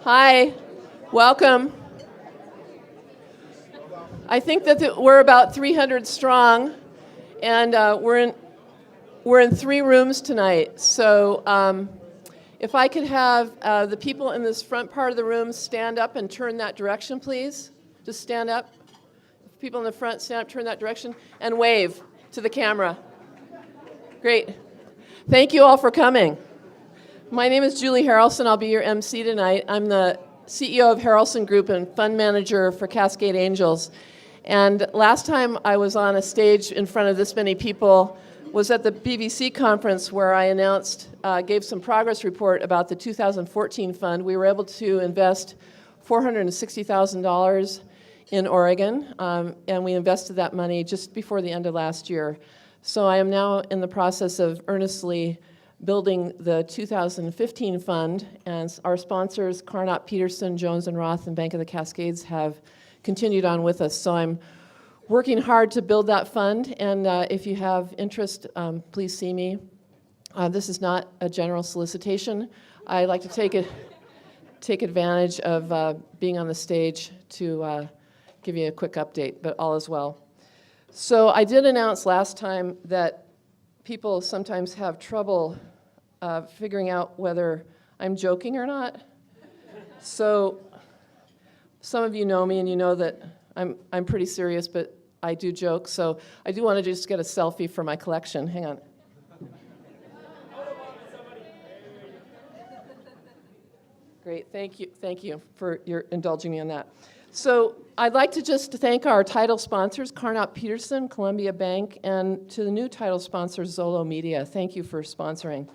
Hi, welcome. I think that we're about 300 strong, and we're in 3 rooms tonight. So if I could have the people in this front part of the room stand up and turn that direction, please. Just stand up. People in the front, stand up, turn that direction, and wave to the camera. Great. Thank you all for coming. My name is Julie Harrelson. I'll be your MC tonight. I'm the CEO of Harrelson Group and fund manager for Cascade Angels. And last time I was on a stage in front of this many people was at the BBC conference where I announced, gave some progress report about the 2014 fund. We were able to invest $460,000 in Oregon, and we invested that money just before the end of last year. So I am now in the process of earnestly building the 2015 fund, and our sponsors, Carnot Peterson, Jones and Roth, and Bank of the Cascades have continued on with us. So I'm working hard to build that fund, and if you have interest, please see me. This is not a general solicitation. I like to take advantage of being on the stage to give you a quick update, but all is well. So I did announce last time that people sometimes have trouble figuring out whether I'm joking or not. So some of you know me and you know that I'm pretty serious, but I do joke. So I do want to just get a selfie for my collection. Hang on. Great, thank you for your indulging me on that. So I'd like to just thank our title sponsors, Carnot Peterson, Columbia Bank, and to the new title sponsor, Zolo Media. Thank you for sponsoring.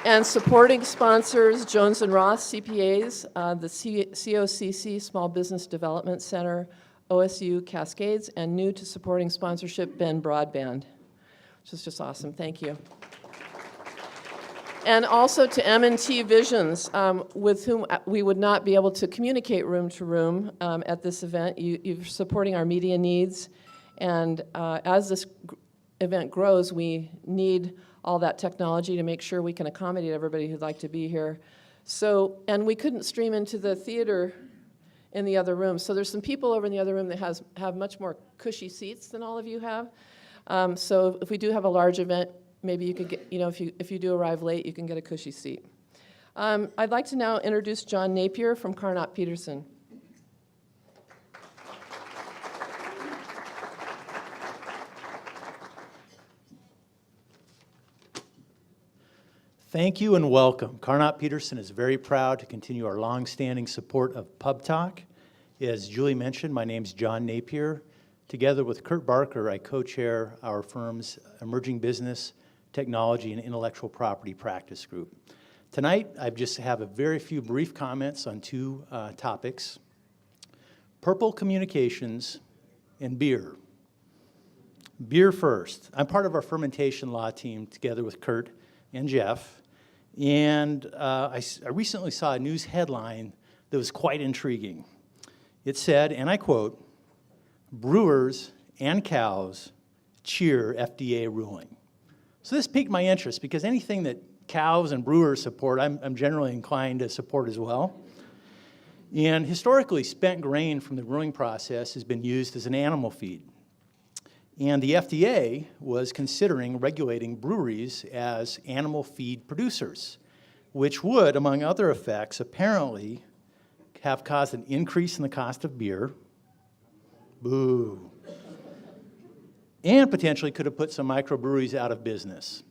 And supporting sponsors, Jones and Roth CPAs, the COCC, Small Business Development Center, OSU Cascades, and new to supporting sponsorship, Ben Broadband, which is just awesome. Thank you. And also to M&T Visions, with whom we would not be able to communicate room to room at this event. You're supporting our media needs, and as this event grows, we need all that technology to make sure we can accommodate everybody who'd like to be here. So, and we couldn't stream into the theater in the other room. So there's some people over in the other room that have much more cushy seats than all of you have. So if we do have a large event, maybe you could get, if you do arrive late, you can get a cushy seat. I'd like to now introduce John Napier from Carnot Peterson. Thank you and welcome. Carnot Peterson is very proud to continue our long-standing support of PubTalk. As Julie mentioned, my name's John Napier. Together with Kurt Barker, I co-chair our firm's Emerging Business, Technology, and Intellectual Property Practice Group. Tonight, I just have a very few brief comments on 2 topics: purple communications and beer. Beer first. I'm part of our fermentation law team together with Kurt and Jeff, and I recently saw a news headline that was quite intriguing. It said, and I quote, "Brewers and cows cheer FDA ruling." So this piqued my interest because anything that cows and brewers support, I'm generally inclined to support as well. And historically, spent grain from the brewing process has been used as an animal feed. And the FDA was considering regulating breweries as animal feed producers, which would, among other effects, apparently have caused an increase in the cost of beer. Boo. And potentially could have put some microbreweries out of business.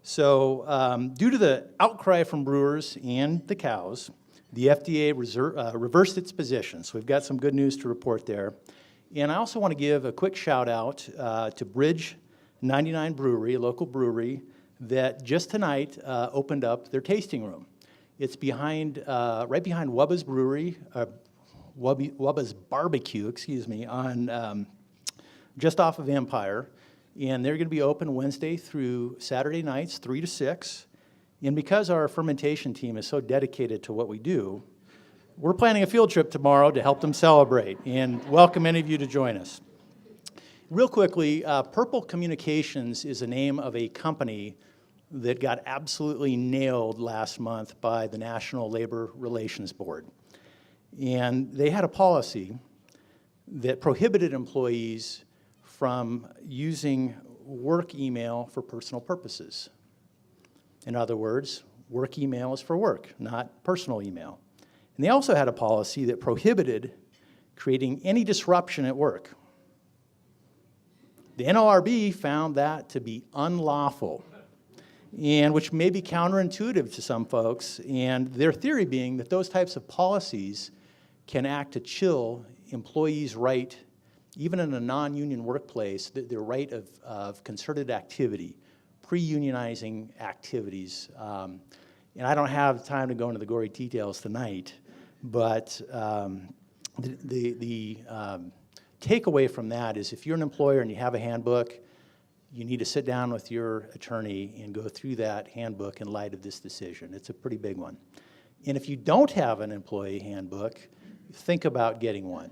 So due to the outcry from brewers and the cows, the FDA reversed its position. So we've got some good news to report there. And I also want to give a quick shout out to Bridge 99 Brewery, a local brewery that just tonight opened up their tasting room. It's behind, right behind Wubba's Brewery, Wubba's Barbecue, on just off of Empire. And they're going to be open Wednesday through Saturday nights, 3 to 6. And because our fermentation team is so dedicated to what we do, we're planning a field trip tomorrow to help them celebrate and welcome any of you to join us. Real quickly, Purple Communications is the name of a company that got absolutely nailed last month by the National Labor Relations Board. And they had a policy that prohibited employees from using work email for personal purposes. In other words, work email is for work, not personal email. And they also had a policy that prohibited creating any disruption at work. The NLRB found that to be unlawful, and which may be counterintuitive to some folks, and their theory being that those types of policies can act to chill employees' right, even in a non-union workplace, their right of concerted activity, pre-unionizing activities. And I don't have time to go into the gory details tonight, but the takeaway from that is if you're an employer and you have a handbook, you need to sit down with your attorney and go through that handbook in light of this decision. It's a pretty big one. And if you don't have an employee handbook, think about getting one.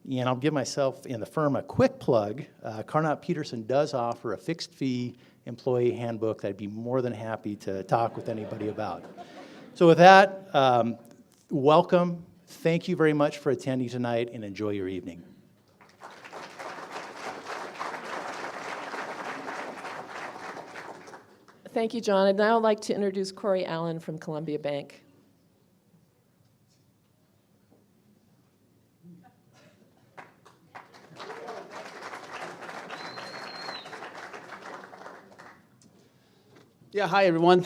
And I'll give myself and the firm a quick plug. Carnot Peterson does offer a fixed fee employee handbook that I'd be more than happy to talk with anybody about. So with that, welcome. Thank you very much for attending tonight, and enjoy your evening. Thank you, John. I'd now like to introduce Corey Allen from Columbia Bank. Yeah, hi everyone.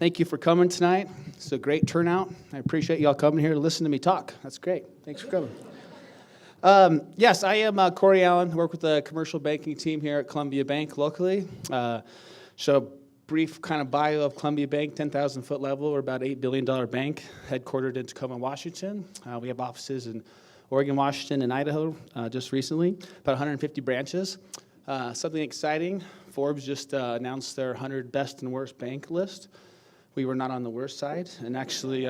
Thank you for coming tonight. It's a great turnout. I appreciate y'all coming here to listen to me talk. That's great. Thanks for coming. Yes, I am Corey Allen. I work with the commercial banking team here at Columbia Bank locally. So brief kind of bio of Columbia Bank, 10,000 foot level. We're about $8 billion bank, headquartered in Tacoma, Washington. We have offices in Oregon, Washington, and Idaho just recently, about 150 branches. Something exciting, Forbes just announced their 100 best and worst bank list. We were not on the worst side, and actually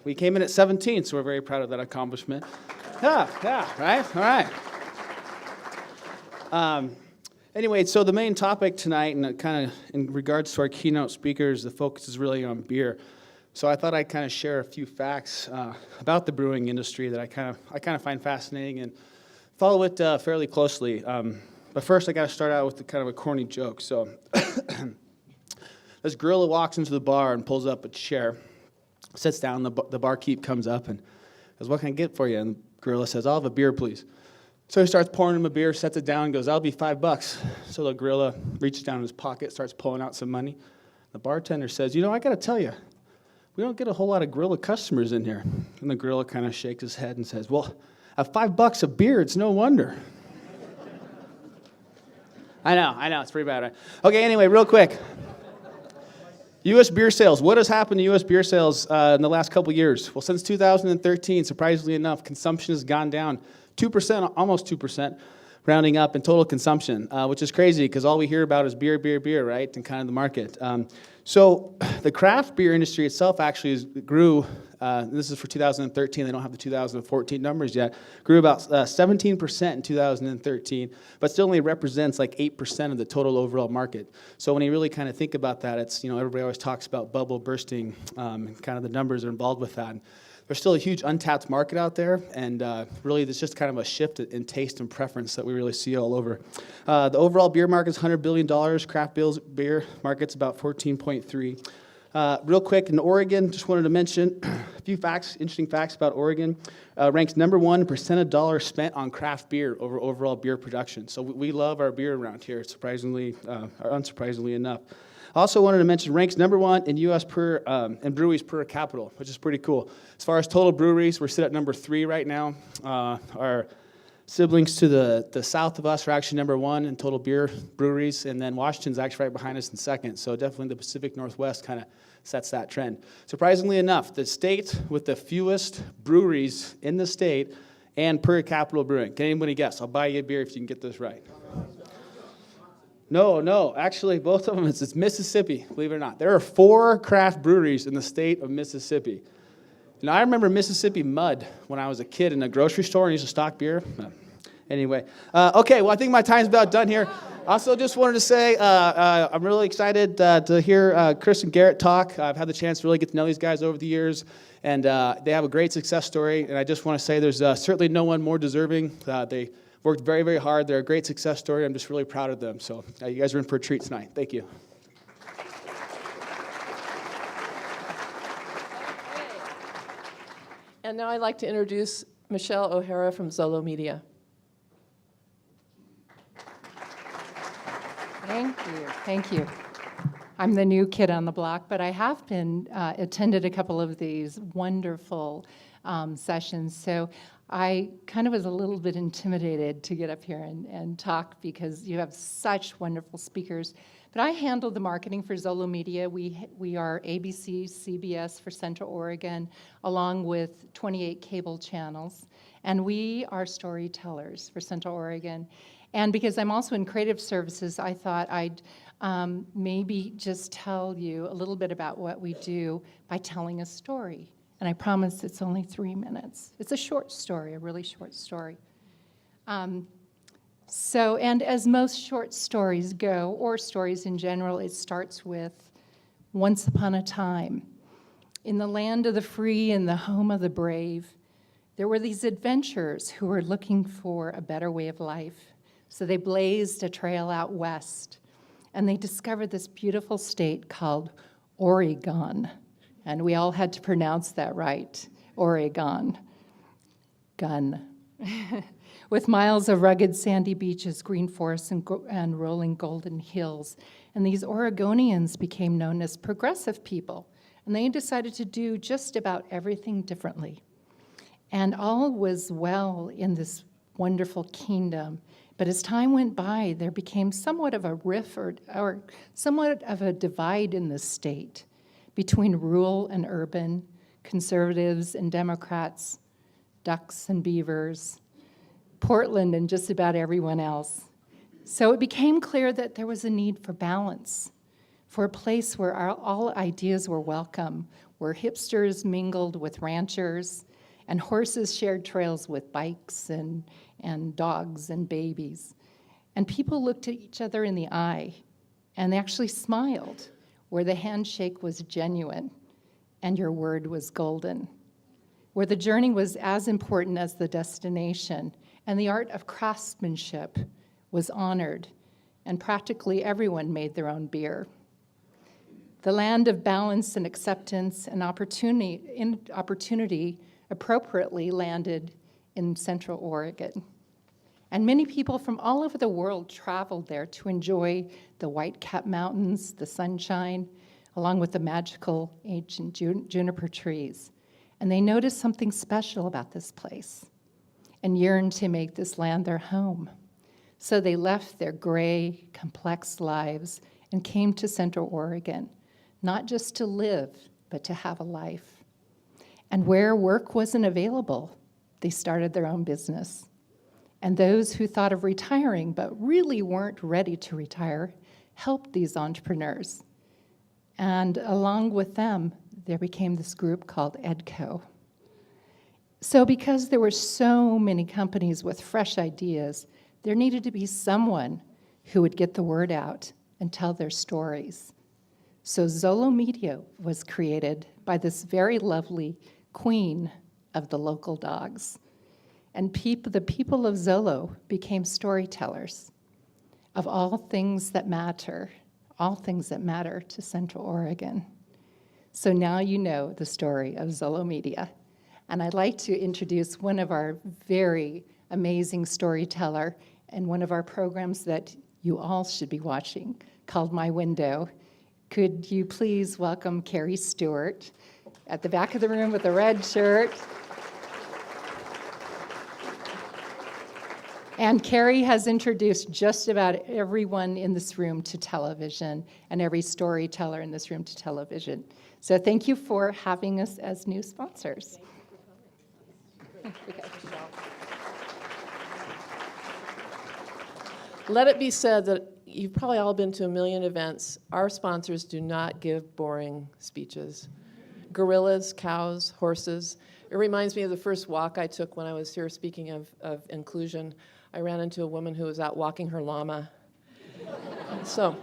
we came in at 17, so we're very proud of that accomplishment. Yeah, right, all right. Anyway, so the main topic tonight, and kind of in regards to our keynote speakers, the focus is really on beer. So I thought I'd kind of share a few facts about the brewing industry that I kind of find fascinating and follow it fairly closely. But first, I got to start out with kind of a corny joke. So this gorilla walks into the bar and pulls up a chair, sits down. The barkeep comes up and goes, "What can I get for you?" And the gorilla says, "I'll have a beer, please." So he starts pouring him a beer, sets it down, and goes, "That'll be $5. So the gorilla reaches down in his pocket, starts pulling out some money. The bartender says, "You know, I got to tell you, we don't get a whole lot of gorilla customers in here." And the gorilla kind of shakes his head and says, "Well, at $5 a beer, it's no wonder." I know, it's pretty bad, right? Okay, anyway, real quick. U.S. beer sales. What has happened to U.S. beer sales in the last couple years? Well, since 2013, surprisingly enough, consumption has gone down 2%, almost 2%, rounding up in total consumption, which is crazy because all we hear about is beer, right, and kind of the market. So the craft beer industry itself actually grew, this is for 2013, they don't have the 2014 numbers yet, grew about 17% in 2013, but still only represents like 8% of the total overall market. So when you really kind of think about that, it's, you know, everybody always talks about bubble bursting, and kind of the numbers are involved with that. There's still a huge untapped market out there, and really there's just kind of a shift in taste and preference that we really see all over. The overall beer market is $100 billion. Craft beer market's about 14.3. Real quick, in Oregon, just wanted to mention a few facts, interesting facts about Oregon. Ranks number 1 % of dollars spent on craft beer over overall beer production. So we love our beer around here, surprisingly, or unsurprisingly enough. Also wanted to mention ranks number 1 in U.S. and breweries per capita, which is pretty cool. As far as total breweries, we're sit at number 3 right now. Our siblings to the south of us are actually number 1 in total beer breweries, and then Washington's actually right behind us in second. So definitely the Pacific Northwest kind of sets that trend. Surprisingly enough, the state with the fewest breweries in the state and per capita brewing. Can anybody guess? I'll buy you a beer if you can get this right. No, actually, both of them, it's Mississippi, believe it or not. There are 4 craft breweries in the state of Mississippi. You know, I remember Mississippi Mud when I was a kid in a grocery store and used to stock beer. Anyway, okay, well, I think my time's about done here. Also, just wanted to say I'm really excited to hear Chris and Garrett talk. I've had the chance to really get to know these guys over the years, and they have a great success story. And I just want to say there's certainly no one more deserving. They worked very, very hard. They're a great success story. I'm just really proud of them. So you guys are in for a treat tonight. Thank you. And now I'd like to introduce Michelle O'Hara from Zolo Media. Thank you. I'm the new kid on the block, but I have been attended a couple of these wonderful sessions. So I kind of was a little bit intimidated to get up here and talk because you have such wonderful speakers. But I handle the marketing for Zolo Media. We are ABC, CBS for Central Oregon, along with 28 cable channels. And we are storytellers for Central Oregon. And because I'm also in creative services, I thought I'd maybe just tell you a little bit about what we do by telling a story. And I promise it's only 3 minutes. It's a short story, a really short story. And as most short stories go, or stories in general, it starts with once upon a time. In the land of the free and the home of the brave, there were these adventurers who were looking for a better way of life. So they blazed a trail out west, and they discovered this beautiful state called Oregon. And we all had to pronounce that right, Oregon. Gun. With miles of rugged sandy beaches, green forests, and rolling golden hills. And these Oregonians became known as progressive people, and they decided to do just about everything differently. And all was well in this wonderful kingdom. But as time went by, there became somewhat of a rift or somewhat of a divide in the state between rural and urban, conservatives and Democrats, ducks and beavers, Portland and just about everyone else. So it became clear that there was a need for balance, for a place where all ideas were welcome, where hipsters mingled with ranchers, and horses shared trails with bikes and dogs and babies. And people looked at each other in the eye, and they actually smiled, where the handshake was genuine and your word was golden, where the journey was as important as the destination, and the art of craftsmanship was honored, and practically everyone made their own beer. The land of balance and acceptance and opportunity appropriately landed in Central Oregon. And many people from all over the world traveled there to enjoy the white-capped mountains, the sunshine, along with the magical ancient juniper trees. And they noticed something special about this place and yearned to make this land their home. So they left their gray, complex lives and came to Central Oregon, not just to live, but to have a life. And where work wasn't available, they started their own business. And those who thought of retiring but really weren't ready to retire helped these entrepreneurs. And along with them, there became this group called EDCO. So because there were so many companies with fresh ideas, there needed to be someone who would get the word out and tell their stories. So Zolo Media was created by this very lovely queen of the local dogs. And the people of Zolo became storytellers of all things that matter to Central Oregon. So now you know the story of Zolo Media. And I'd like to introduce one of our very amazing storyteller and one of our programs that you all should be watching called My Window. Could you please welcome Carrie Stewart at the back of the room with the red shirt. And Carrie has introduced just about everyone in this room to television and every storyteller in this room to television. So thank you for having us as new sponsors. Let it be said that you've probably all been to a million events. Our sponsors do not give boring speeches. Gorillas, cows, horses. It reminds me of the first walk I took when I was here speaking of inclusion. I ran into a woman who was out walking her llama. So,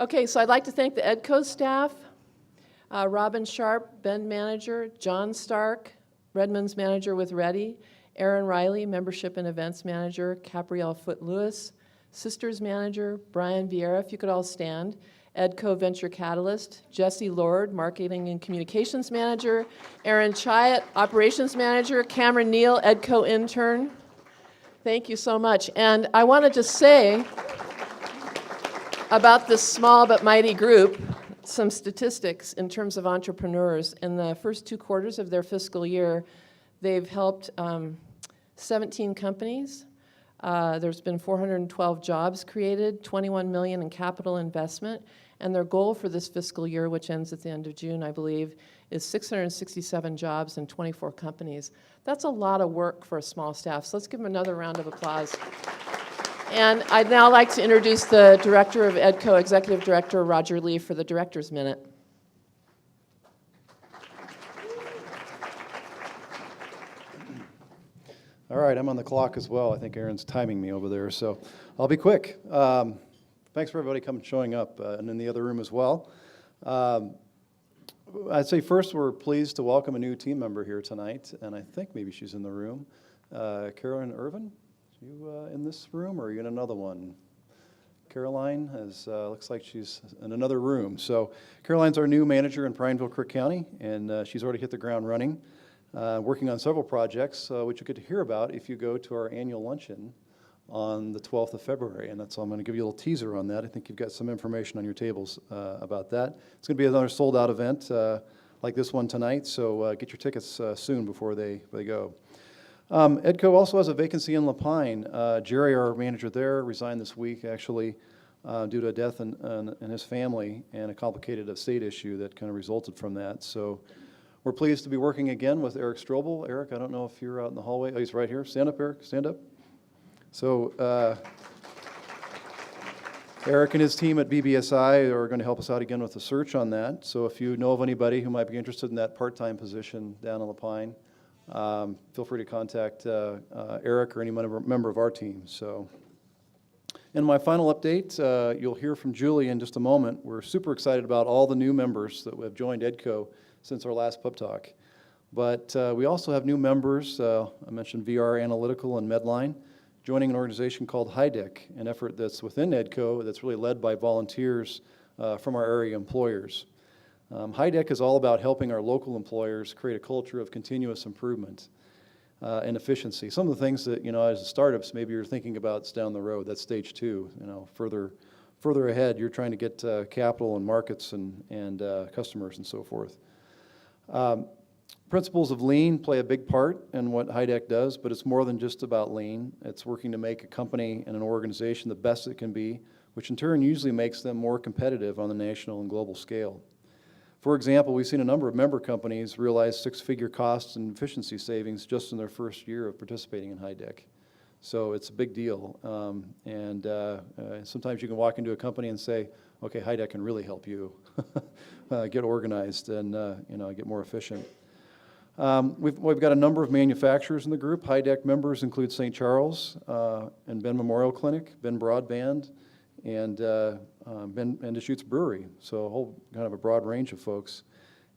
okay, so I'd like to thank the EDCO staff, Robin Sharp, Bend manager, John Stark, Redmond's manager with Ready, Aaron Riley, membership and events manager, Caprielle Foote-Lewis, Sisters manager, Brian Vieira, if you could all stand, EDCO Venture Catalyst, Jesse Lord, marketing and communications manager, Aaron Chiat, operations manager, Cameron Neal, EDCO intern. Thank you so much. And I want to just say about this small but mighty group, some statistics in terms of entrepreneurs. In the first 2 quarters of their fiscal year, they've helped 17 companies. There's been 412 jobs created, 21 million in capital investment, and their goal for this fiscal year, which ends at the end of June, I believe, is 667 jobs in 24 companies. That's a lot of work for a small staff, so let's give them another round of applause. And I'd now like to introduce the Director of EDCO, Executive Director Roger Lee, for the Director's Minute. All right, I'm on the clock as well. I think Aaron's timing me over there, so I'll be quick. Thanks for everybody coming, showing up, and in the other room as well. I'd say first we're pleased to welcome a new team member here tonight, and I think maybe she's in the room. Carolyn Irvin, are you in this room, or are you in another one? Caroline looks like she's in another room. So Caroline's our new manager in Prineville, Crook County, and she's already hit the ground running. Working on several projects, which you get to hear about if you go to our annual luncheon on the 12th of February. And that's all I'm going to give you a little teaser on that. I think you've got some information on your tables about that. It's going to be another sold-out event like this one tonight, so get your tickets soon before they go. EDCO also has a vacancy in Lapine. Jerry, our manager there, resigned this week, actually, due to a death in his family and a complicated estate issue that kind of resulted from that. So we're pleased to be working again with Eric Strobel. Eric, I don't know if you're out in the hallway. Oh, he's right here. Stand up, Eric. Stand up. So Eric and his team at BBSI are going to help us out again with the search on that. So if you know of anybody who might be interested in that part-time position down in Lapine, feel free to contact Eric or any member of our team. So, in my final update, you'll hear from Julie in just a moment. We're super excited about all the new members that have joined EDCO since our last PubTalk. But we also have new members. I mentioned VR Analytical and Medline, joining an organization called HIDEC, an effort that's within EDCO that's really led by volunteers from our area employers. HIDEC is all about helping our local employers create a culture of continuous improvement and efficiency. Some of the things that, as startups, maybe you're thinking about down the road, that's stage 2, further ahead, you're trying to get capital and markets and customers and so forth. Principles of lean play a big part in what HIDEC does, but it's more than just about lean. It's working to make a company and an organization the best it can be, which in turn usually makes them more competitive on the national and global scale. For example, we've seen a number of member companies realize 6-figure costs and efficiency savings just in their first year of participating in HIDEC. So it's a big deal. Sometimes you can walk into a company and say, okay, HIDEC can really help you get organized and get more efficient. We've got a number of manufacturers in the group. HIDEC members include St. Charles and Ben Memorial Clinic, Ben Broadband, and Ben Deschutes Brewery. So a whole kind of a broad range of folks.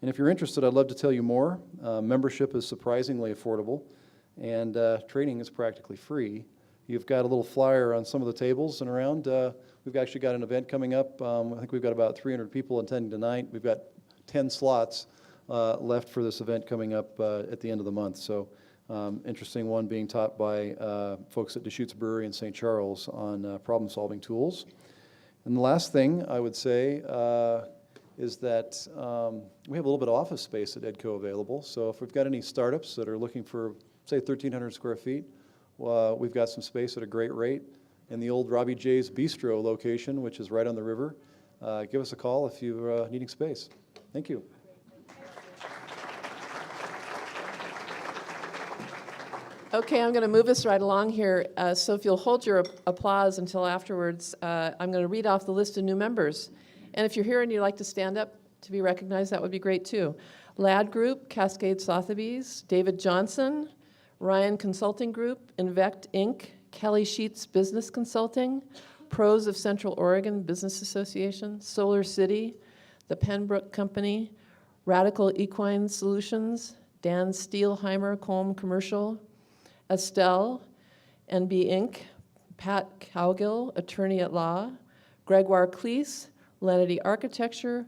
And if you're interested, I'd love to tell you more. Membership is surprisingly affordable, and training is practically free. You've got a little flyer on some of the tables and around. We've actually got an event coming up. I think we've got about 300 people attending tonight. We've got 10 slots left for this event coming up at the end of the month. So interesting one being taught by folks at Deschutes Brewery in St. Charles on problem-solving tools. And the last thing I would say is that we have a little bit of office space at EDCO available. So if we've got any startups that are looking for, say, 1,300 square feet, we've got some space at a great rate in the old Robbie J's Bistro location, which is right on the river. Give us a call if you're needing space. Thank you. Okay, I'm going to move us right along here. So if you'll hold your applause until afterwards, I'm going to read off the list of new members. And if you're here and you'd like to stand up to be recognized, that would be great too. Lad Group, Cascade Sotheby's, David Johnson, Ryan Consulting Group, Invect Inc., Kelly Sheets Business Consulting, Pros of Central Oregon Business Association, Solar City, the Pembroke Company, Radical Equine Solutions, Dan Steelheimer Colm Commercial, Estelle, NB Inc., Pat Cowgill, Attorney at Law, Gregoire Cleese, Lenity Architecture,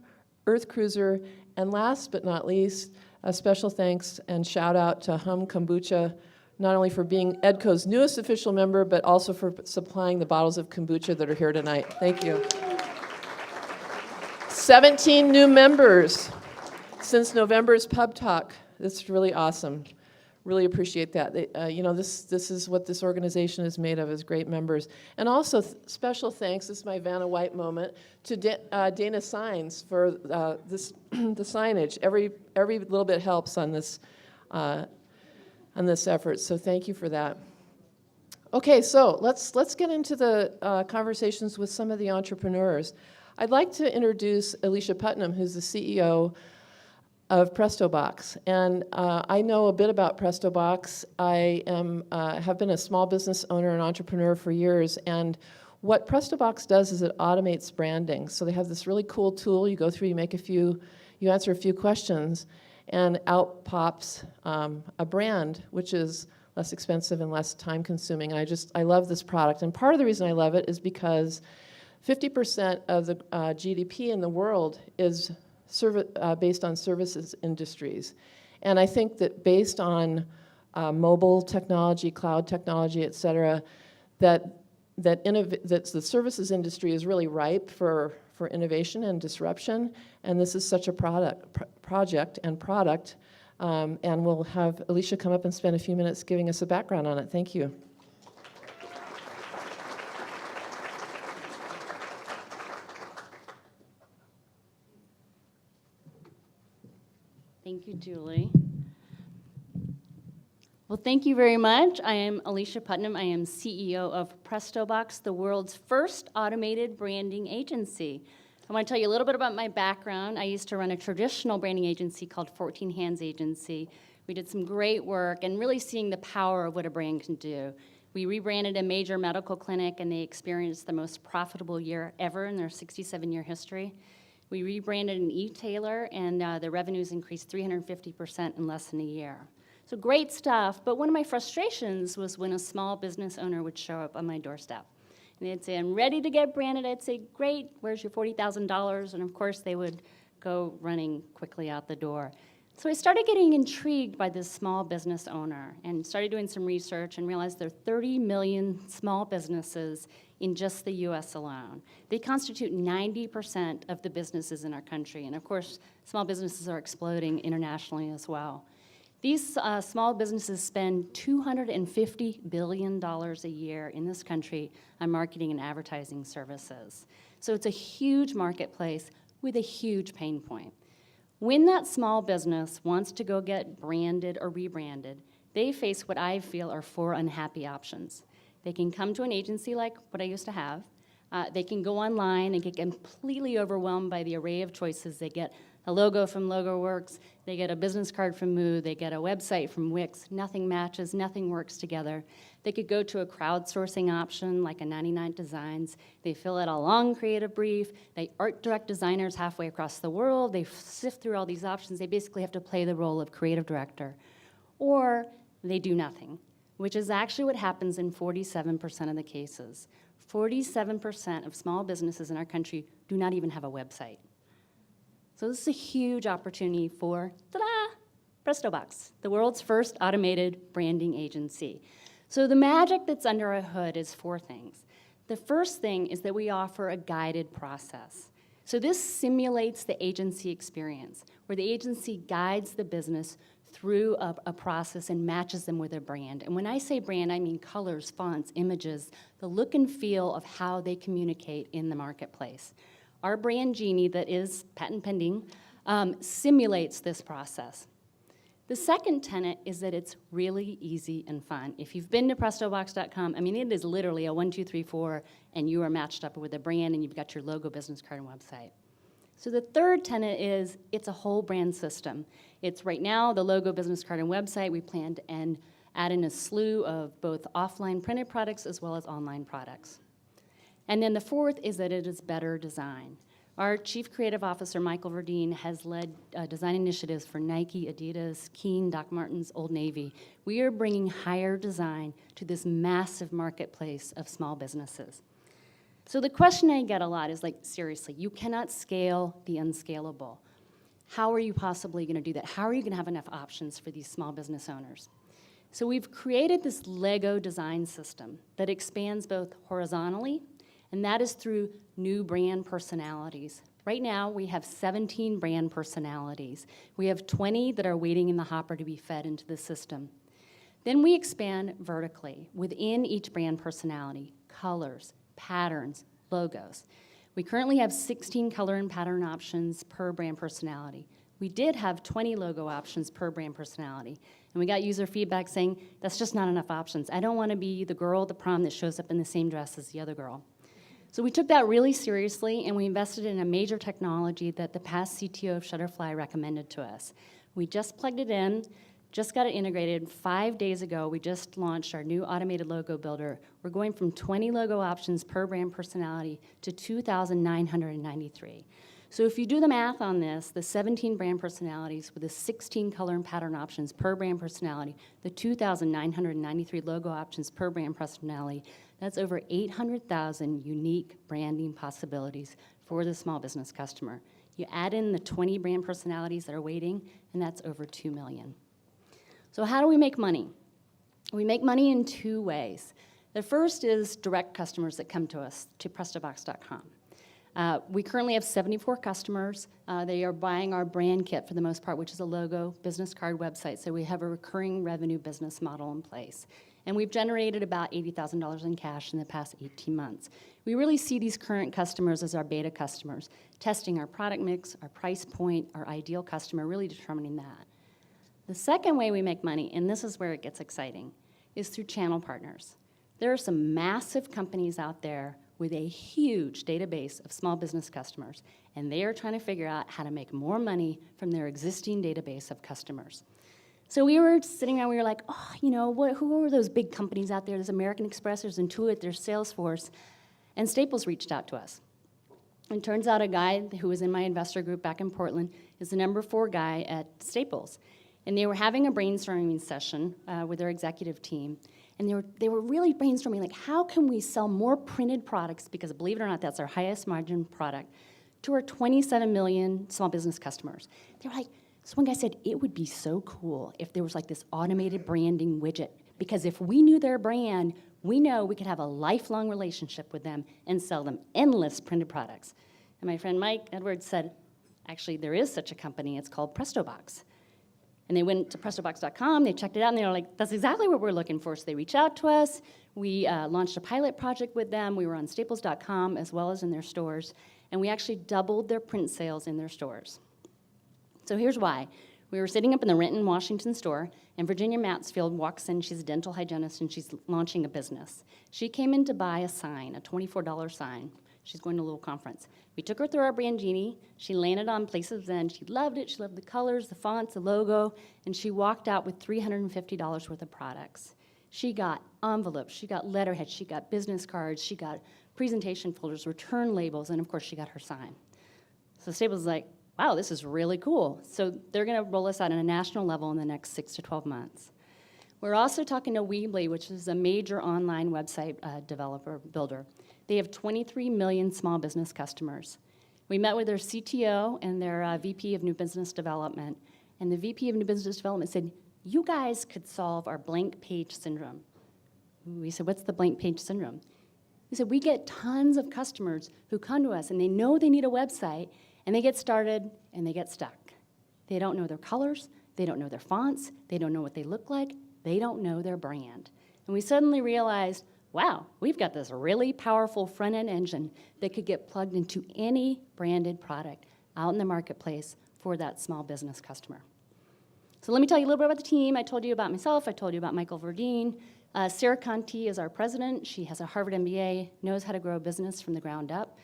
Earth Cruiser, and last but not least, a special thanks and shout out to Hum Kombucha, not only for being EDCO's newest official member, but also for supplying the bottles of kombucha that are here tonight. Thank you. 17 new members since November's PubTalk. That's really awesome. Really appreciate that. This is what this organization is made of, is great members. And also special thanks, this is my Vanna White moment, to Dana Signs for the signage. Every little bit helps on this effort, so thank you for that. Okay, so let's get into the conversations with some of the entrepreneurs. I'd like to introduce Alicia Putnam, who's the CEO of PrestoBox, and I know a bit about PrestoBox. I have been a small business owner and entrepreneur for years, and what PrestoBox does is it automates branding. So they have this really cool tool. You go through, you answer a few questions, and out pops a brand, which is less expensive and less time-consuming. I love this product, and part of the reason I love it is because 50% of the GDP in the world is based on services industries. And I think that based on mobile technology, cloud technology, et cetera, that the services industry is really ripe for innovation and disruption. And this is such a project, and we'll have Alicia come up and spend a few minutes giving us a background on it. Thank you. Thank you, Julie. Well, thank you very much. I am Alicia Putnam. I am CEO of PrestoBox, the world's first automated branding agency. I want to tell you a little bit about my background. I used to run a traditional branding agency called 14 Hands Agency. We did some great work and really seeing the power of what a brand can do. We rebranded a major medical clinic, and they experienced the most profitable year ever in their 67-year history. We rebranded an e-tailer, and the revenues increased 350% in less than a year. So great stuff, but one of my frustrations was when a small business owner would show up on my doorstep. And they'd say, I'm ready to get branded. I'd say, great, where's your $40,000? And of course, they would go running quickly out the door. So I started getting intrigued by this small business owner and started doing some research and realized there are 30 million small businesses in just the U.S. alone. They constitute 90% of the businesses in our country. And of course, small businesses are exploding internationally as well. These small businesses spend $250 billion a year in this country on marketing and advertising services. So it's a huge marketplace with a huge pain point. When that small business wants to go get branded or rebranded, they face what I feel are 4 unhappy options. They can come to an agency like what I used to have. They can go online and get completely overwhelmed by the array of choices. They get a logo from LogoWorks. They get a business card from Moo. They get a website from Wix. Nothing matches. Nothing works together. They could go to a crowdsourcing option like a 99 Designs. They fill out a long creative brief. They art direct designers halfway across the world. They sift through all these options. They basically have to play the role of creative director. Or they do nothing, which is actually what happens in 47% of the cases. 47% of small businesses in our country do not even have a website. So this is a huge opportunity for, ta-da, PrestoBox, the world's first automated branding agency. So the magic that's under our hood is 4 things. The first thing is that we offer a guided process. So this simulates the agency experience, where the agency guides the business through a process and matches them with a brand. And when I say brand, I mean colors, fonts, images, the look and feel of how they communicate in the marketplace. Our brand Genie, that is patent pending, simulates this process. The second tenet is that it's really easy and fun. If you've been to PrestoBox.com, I mean, it is literally a 1, 2, 3, 4, and you are matched up with a brand, and you've got your logo, business card, and website. So the third tenet is it's a whole brand system. It's right now the logo, business card, and website. We plan to end add in a slew of both offline printed products as well as online products. And then the fourth is that it is better design. Our Chief Creative Officer, Michael Verdeen, has led design initiatives for Nike, Adidas, Keen, Doc Martens, Old Navy. We are bringing higher design to this massive marketplace of small businesses. So the question I get a lot is like, seriously, you cannot scale the unscalable. How are you possibly going to do that? How are you going to have enough options for these small business owners? So we've created this Lego design system that expands both horizontally, and that is through new brand personalities. Right now, we have 17 brand personalities. We have 20 that are waiting in the hopper to be fed into the system. Then we expand vertically within each brand personality, colors, patterns, logos. We currently have 16 color and pattern options per brand personality. We did have 20 logo options per brand personality, and we got user feedback saying, that's just not enough options. I don't want to be the girl at the prom that shows up in the same dress as the other girl. So we took that really seriously, and we invested in a major technology that the past CTO of Shutterfly recommended to us. We just plugged it in, just got it integrated. 5 days ago, we just launched our new automated logo builder. We're going from 20 logo options per brand personality to 2,993. So if you do the math on this, the 17 brand personalities with the 16 color and pattern options per brand personality, the 2,993 logo options per brand personality, that's over 800,000 unique branding possibilities for the small business customer. You add in the 20 brand personalities that are waiting, and that's over 2 million. So how do we make money? We make money in 2 ways. The first is direct customers that come to us, to PrestoBox.com. We currently have 74 customers. They are buying our brand kit for the most part, which is a logo, business card, website, so we have a recurring revenue business model in place. And we've generated about $80,000 in cash in the past 18 months. We really see these current customers as our beta customers, testing our product mix, our price point, our ideal customer, really determining that. The second way we make money, and this is where it gets exciting, is through channel partners. There are some massive companies out there with a huge database of small business customers, and they are trying to figure out how to make more money from their existing database of customers. So we were sitting around, we were like, oh, you know, who are those big companies out there? There's American Express, there's Intuit, there's Salesforce, and Staples reached out to us. And turns out a guy who was in my investor group back in Portland is the number 4 guy at Staples. And they were having a brainstorming session with their executive team, and they were really brainstorming, like, how can we sell more printed products, because believe it or not, that's our highest margin product, to our 27 million small business customers. They were like, so one guy said, it would be so cool if there was like this automated branding widget, because if we knew their brand, we know we could have a lifelong relationship with them and sell them endless printed products. And my friend Mike Edwards said, actually, there is such a company, it's called PrestoBox. And they went to PrestoBox.com, they checked it out, and they were like, that's exactly what we're looking for. So they reached out to us. We launched a pilot project with them. We were on Staples.com as well as in their stores. And we actually doubled their print sales in their stores. So here's why. We were sitting up in the Renton, Washington store, and Virginia Matsfield walks in. She's a dental hygienist, and she's launching a business. She came in to buy a sign, a $24 sign. She's going to a little conference. We took her through our brand genie. She landed on Places Then. She loved it. She loved the colors, the fonts, the logo, and she walked out with $350 worth of products. She got envelopes, she got letterheads, she got business cards, she got presentation folders, return labels, and of course she got her sign. So Staples was like, wow, this is really cool. So they're gonna roll us out on a national level in the next 6 to 12 months. We're also talking to Weebly, which is a major online website builder. They have 23 million small business customers. We met with their CTO and their VP of New Business Development, and the VP of New Business Development said, you guys could solve our blank page syndrome. We said, what's the blank page syndrome? He said, we get tons of customers who come to us and they know they need a website, and they get started and they get stuck. They don't know their colors, they don't know their fonts, they don't know what they look like, they don't know their brand. And we suddenly realized, wow, we've got this really powerful front-end engine that could get plugged into any branded product out in the marketplace for that small business customer. So let me tell you a little bit about the team. I told you about myself, I told you about Michael Verdeen. Sarah Conti is our president. She has a Harvard MBA, knows how to grow a business from the ground up.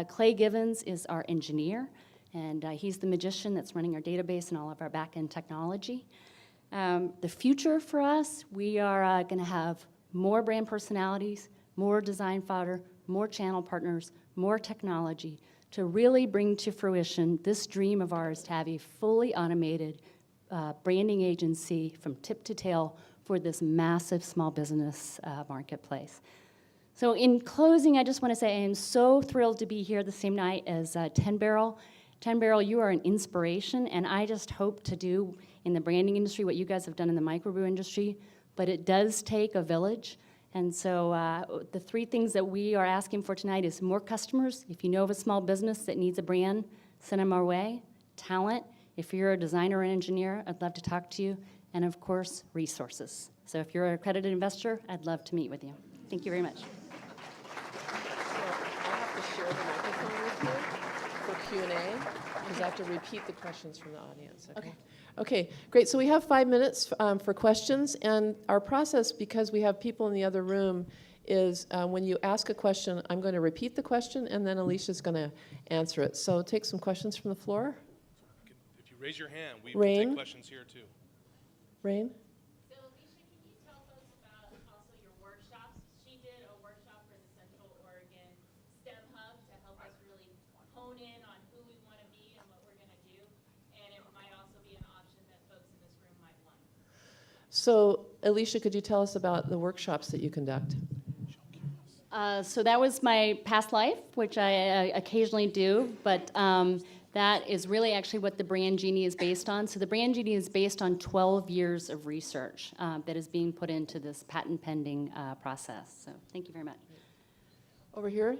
Clay Givens is our engineer, and he's the magician that's running our database and all of our back-end technology. The future for us, we are going to have more brand personalities, more design fodder, more channel partners, more technology to really bring to fruition this dream of ours to have a fully automated branding agency from tip to tail for this massive small business marketplace. So in closing, I just want to say I am so thrilled to be here the same night as 10 Barrel. 10 Barrel, you are an inspiration, and I just hope to do in the branding industry what you guys have done in the microbrew industry, but it does take a village. And so the three things that we are asking for tonight is more customers. If you know of a small business that needs a brand, send them our way. Talent. If you're a designer or an engineer, I'd love to talk to you. And of course, resources. So if you're an accredited investor, I'd love to meet with you. Thank you very much. I have to share the microphone with you for Q&A, because I have to repeat the questions from the audience. Okay. Okay, great. So we have 5 minutes for questions, and our process, because we have people in the other room, is when you ask a question, I'm going to repeat the question, and then Alicia's going to answer it. So take some questions from the floor. If you raise your hand, we Rain? can take questions here too. Rain? So, Alicia, can you tell us about also your workshops? She did a workshop for the Central Oregon STEM Hub to help us really hone in on who we want to be and what we're going to do. And it might also be an option that folks in this room might want. So, Alicia, could you tell us about the workshops that you conduct? So that was my past life, which I occasionally do, but that is really actually what the Brand Genie is based on. So the Brand Genie is based on 12 years of research that is being put into this patent pending process. So thank you very much. Over here?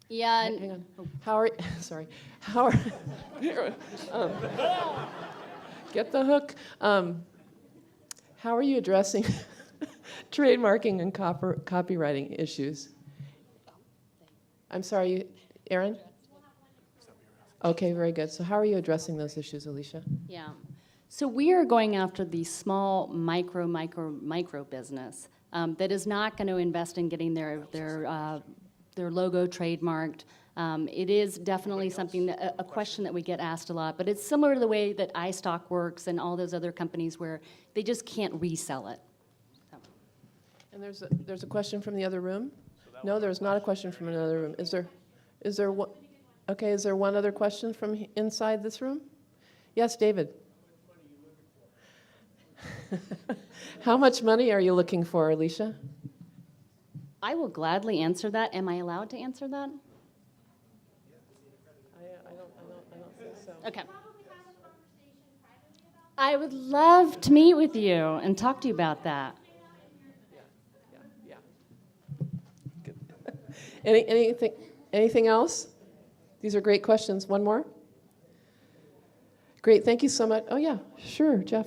Yeah. Hang on. How are, sorry. How are, get the hook. How are you addressing trademarking and copywriting issues? I'm sorry, Aaron? Okay, very good. So how are you addressing those issues, Alicia? Yeah. So we are going after the small micro business that is not going to invest in getting their logo trademarked. It is definitely something that a question that we get asked a lot, but it's similar to the way that iStock works and all those other companies where they just can't resell it. So. And there's a question from the other room? No, there's not a question from another room. Is there one? Okay, is there one other question from inside this room? Yes, David. How much money are you looking for, Alicia? I will gladly answer that. Am I allowed to answer that? I don't think so. Okay. I would love to meet with you and talk to you about that. Yeah. Good. Anything else? These are great questions. One more? Great, thank you so much. Oh yeah, sure, Jeff.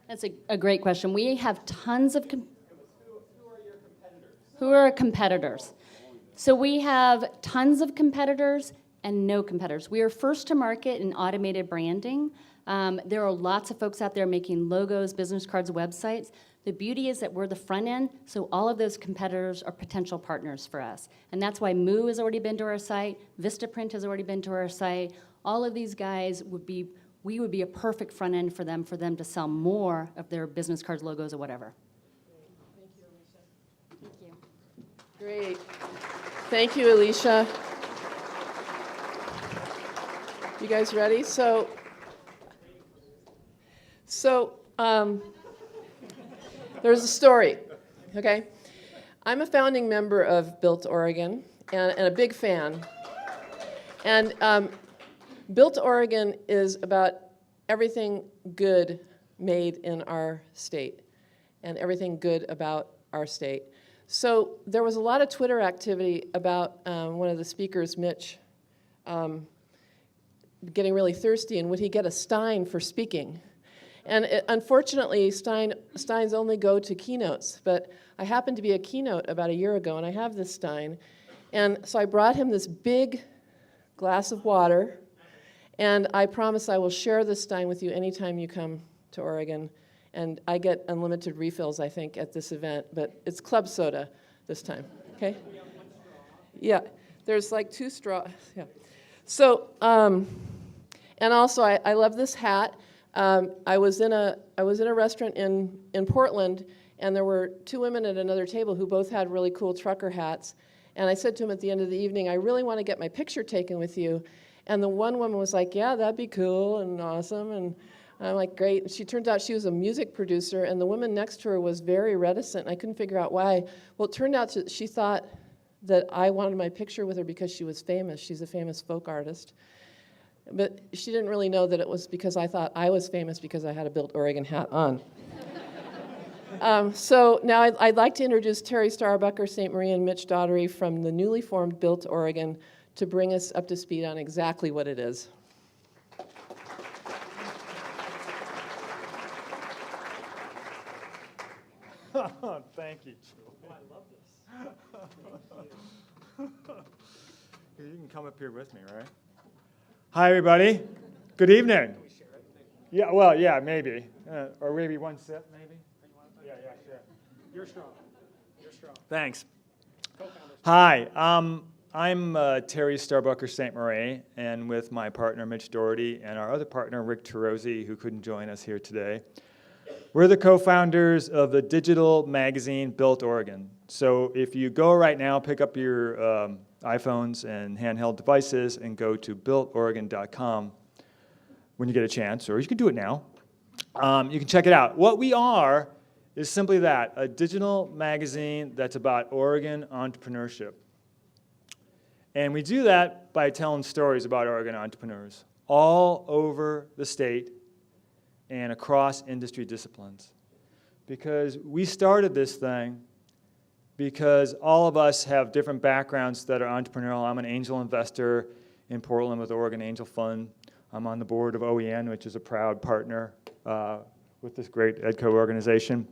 That's a great question. We have tons of... Who are our competitors? So we have tons of competitors and no competitors. We are first to market in automated branding. There are lots of folks out there making logos, business cards, websites. The beauty is that we're the front end, so all of those competitors are potential partners for us. And that's why Moo has already been to our site, Vistaprint has already been to our site. All of these guys we would be a perfect front end for them to sell more of their business cards, logos, or whatever. Thank you, Alicia. Thank you. Great. Thank you, Alicia. You guys ready? So there's a story, okay? I'm a founding member of Built Oregon and a big fan. And Built Oregon is about everything good made in our state and everything good about our state. So there was a lot of Twitter activity about one of the speakers, Mitch, getting really thirsty, and would he get a Stein for speaking? And unfortunately, Steins only go to keynotes, but I happened to be a keynote about a year ago, and I have this Stein. And so I brought him this big glass of water, and I promise I will share this Stein with you anytime you come to Oregon. And I get unlimited refills, I think, at this event, but it's club soda this time, okay? Yeah, there's like 2 straws, yeah. So, and also I love this hat. I was in a restaurant in Portland, and there were two women at another table who both had really cool trucker hats. And I said to them at the end of the evening, I really want to get my picture taken with you. And the one woman was like, yeah, that'd be cool and awesome. And I'm like, great. And she turns out she was a music producer, and the woman next to her was very reticent. I couldn't figure out why. Well, it turned out she thought that I wanted my picture with her because she was famous. She's a famous folk artist. But she didn't really know that it was because I thought I was famous because I had a Built Oregon hat on. So now I'd like to introduce Terry Starbucker, St. Marie, and Mitch Daughtery from the newly formed Built Oregon to bring us up to speed on exactly what it is. Thank you, Julie. Oh, I love this. You can come up here with me, right? Hi, everybody. Good evening. Can we share it? Yeah, well, yeah, maybe. Or maybe one sip, maybe? Yeah, sure. You're strong. You're strong. Thanks. Hi, I'm Terry Starbucker St. Marie, and with my partner, Mitch Doherty, and our other partner, Rick Terozzi, who couldn't join us here today. We're the co-founders of the digital magazine Built Oregon. So if you go right now, pick up your iPhones and handheld devices and go to builtoregon.com when you get a chance, or you can do it now. You can check it out. What we are is simply that, a digital magazine that's about Oregon entrepreneurship. And we do that by telling stories about Oregon entrepreneurs all over the state and across industry disciplines. Because we started this thing because all of us have different backgrounds that are entrepreneurial. I'm an angel investor in Portland with Oregon Angel Fund. I'm on the board of OEN, which is a proud partner with this great EDCO organization.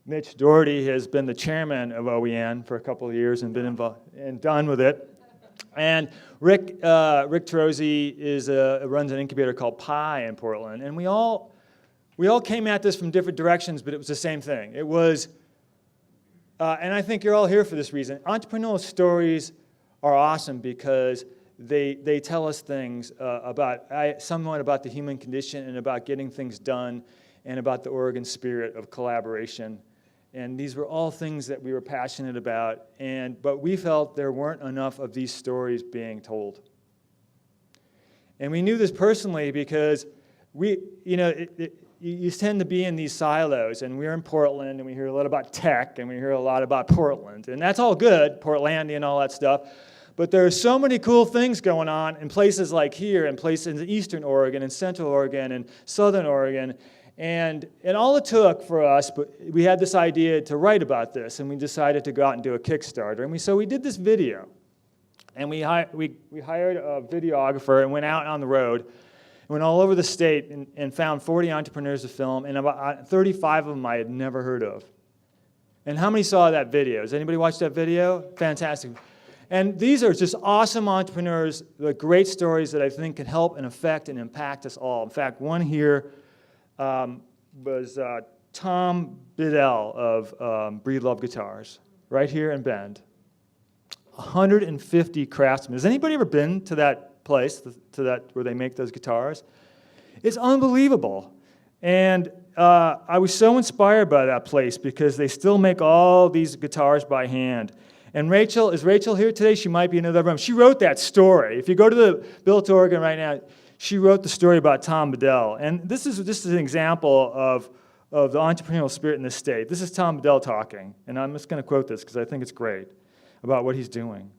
Mitch Doherty has been the chairman of OEN for a couple of years and been involved and done with it. And Rick Terozzi runs an incubator called Pi in Portland. And we all came at this from different directions, but it was the same thing. It was, and I think you're all here for this reason. Entrepreneurial stories are awesome because they tell us things somewhat about the human condition and about getting things done and about the Oregon spirit of collaboration. And these were all things that we were passionate about, but we felt there weren't enough of these stories being told. And we knew this personally because you tend to be in these silos, and we're in Portland, and we hear a lot about tech, and we hear a lot about Portland. And that's all good, Portlandia and all that stuff. But there are so many cool things going on in places like here, and places in Eastern Oregon, and Central Oregon, and Southern Oregon. And all it took for us, but we had this idea to write about this, and we decided to go out and do a Kickstarter. And so we did this video, and we hired a videographer and went out on the road, went all over the state and found 40 entrepreneurs to film, and about 35 of them I had never heard of. And how many saw that video? Has anybody watched that video? Fantastic. And these are just awesome entrepreneurs with great stories that I think can help and affect and impact us all. In fact, one here was Tom Biddell of Breed Love Guitars, right here in Bend. 150 craftsmen. Has anybody ever been to that place, where they make those guitars? It's unbelievable. And I was so inspired by that place because they still make all these guitars by hand. And is Rachel here today? She might be in another room. She wrote that story. If you go to the Built Oregon right now, she wrote the story about Tom Biddell. And this is an example of the entrepreneurial spirit in this state. This is Tom Biddell talking, and I'm just going to quote this because I think it's great about what he's doing.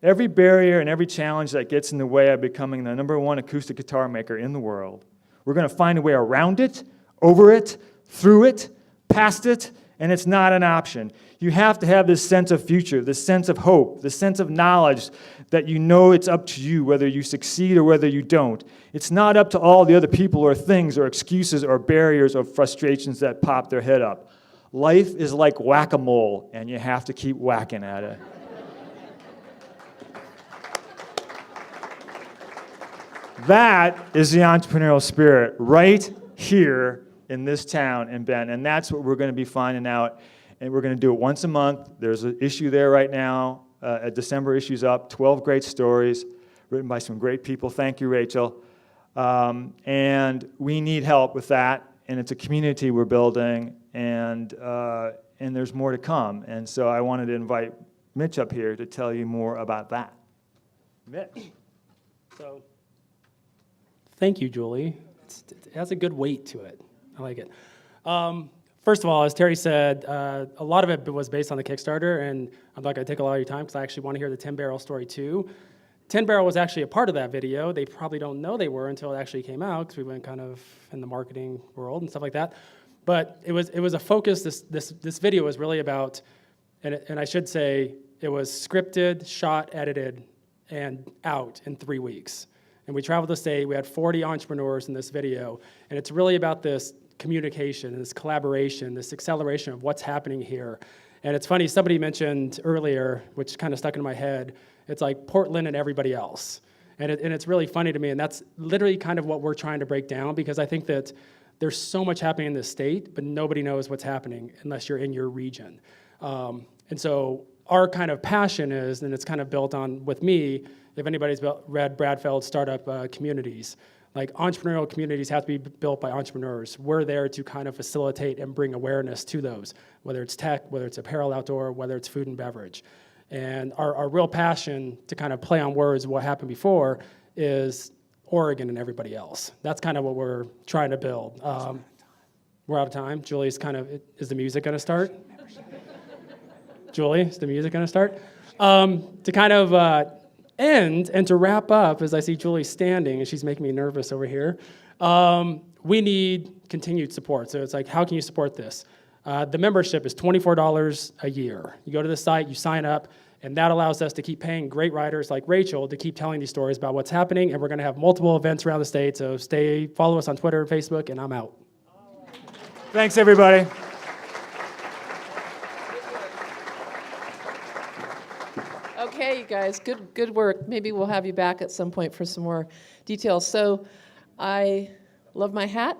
Every barrier and every challenge that gets in the way of becoming the #1 acoustic guitar maker in the world, we're going to find a way around it, over it, through it, past it, and it's not an option. You have to have this sense of future, this sense of hope, this sense of knowledge that you know it's up to you whether you succeed or whether you don't. It's not up to all the other people or things or excuses or barriers or frustrations that pop their head up. Life is like whack-a-mole, and you have to keep whacking at it. That is the entrepreneurial spirit right here in this town in Bend, and that's what we're going to be finding out, and we're going to do it once a month. There's an issue there right now. December issue's up, 12 great stories. written by some great people. Thank you, Rachel. And we need help with that, and it's a community we're building, and there's more to come. And so I wanted to invite Mitch up here to tell you more about that. Mitch. So, thank you, Julie. It has a good weight to it. I like it. First of all, as Terry said, a lot of it was based on the Kickstarter, and I'm not going to take a lot of your time because I actually want to hear the 10 Barrel story too. 10 Barrel was actually a part of that video. They probably don't know they were until it actually came out because we went kind of in the marketing world and stuff like that. But it was a focus. This video was really about, and I should say, it was scripted, shot, edited, and out in 3 weeks. And we traveled the state. We had 40 entrepreneurs in this video, and it's really about this communication, this collaboration, this acceleration of what's happening here. And it's funny, somebody mentioned earlier, which kind of stuck in my head, it's like Portland and everybody else. And it's really funny to me, and that's literally kind of what we're trying to break down, because I think that there's so much happening in this state, but nobody knows what's happening unless you're in your region. And so our kind of passion is, and it's kind of built on, with me, if anybody's read Brad Feld's Startup Communities, like entrepreneurial communities have to be built by entrepreneurs. We're there to kind of facilitate and bring awareness to those, whether it's tech, whether it's apparel outdoor, whether it's food and beverage. And our real passion to kind of play on words of what happened before is Oregon and everybody else. That's kind of what we're trying to build. We're out of time. Julie's kind of, is the music going to start? Julie, is the music going to start? To kind of end and to wrap up, as I see Julie standing, and she's making me nervous over here, we need continued support. So it's like, how can you support this? The membership is $24 a year. You go to the site, you sign up, and that allows us to keep paying great writers like Rachel to keep telling these stories about what's happening, and we're going to have multiple events around the state, so follow us on Twitter and Facebook, and I'm out. Thanks, everybody. Okay, you guys, good work. Maybe we'll have you back at some point for some more details. So I love my hat,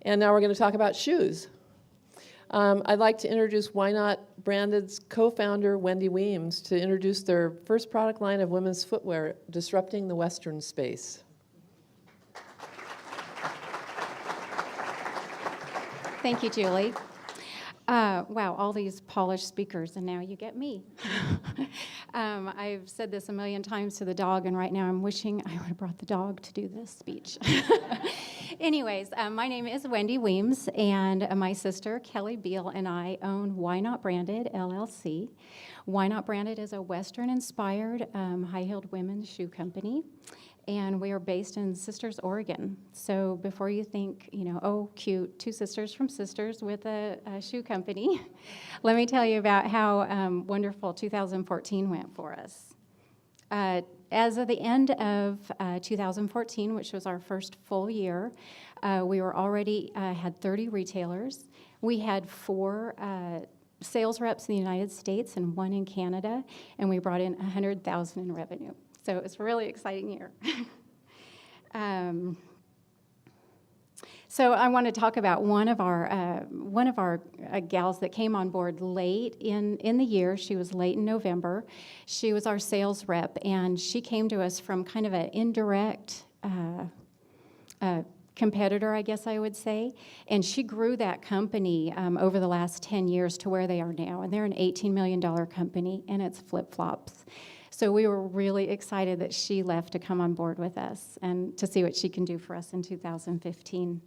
and now we're going to talk about shoes. I'd like to introduce Why Not Branded's co-founder, Wendy Weems, to introduce their first product line of women's footwear, disrupting the Western space. Thank you, Julie. Wow, all these polished speakers, and now you get me. I've said this a million times to the dog, and right now I'm wishing I would have brought the dog to do this speech. Anyways, my name is Wendy Weems, and my sister, Kelly Beal, and I own Why Not Branded, LLC. Why Not Branded is a Western-inspired, high-heeled women's shoe company, and we are based in Sisters, Oregon. So before you think, oh, cute, two sisters from Sisters with a shoe company, let me tell you about how wonderful 2014 went for us. As of the end of 2014, which was our first full year, we were already had 30 retailers. We had 4 sales reps in the United States and 1 in Canada, and we brought in $100,000 in revenue. So it was a really exciting year. So I want to talk about one of our gals that came on board late in the year. She was late in November. She was our sales rep, and she came to us from kind of an indirect competitor, I guess I would say. And she grew that company over the last 10 years to where they are now. And they're an $18 million company, and it's flip-flops. So we were really excited that she left to come on board with us and to see what she can do for us in 2015.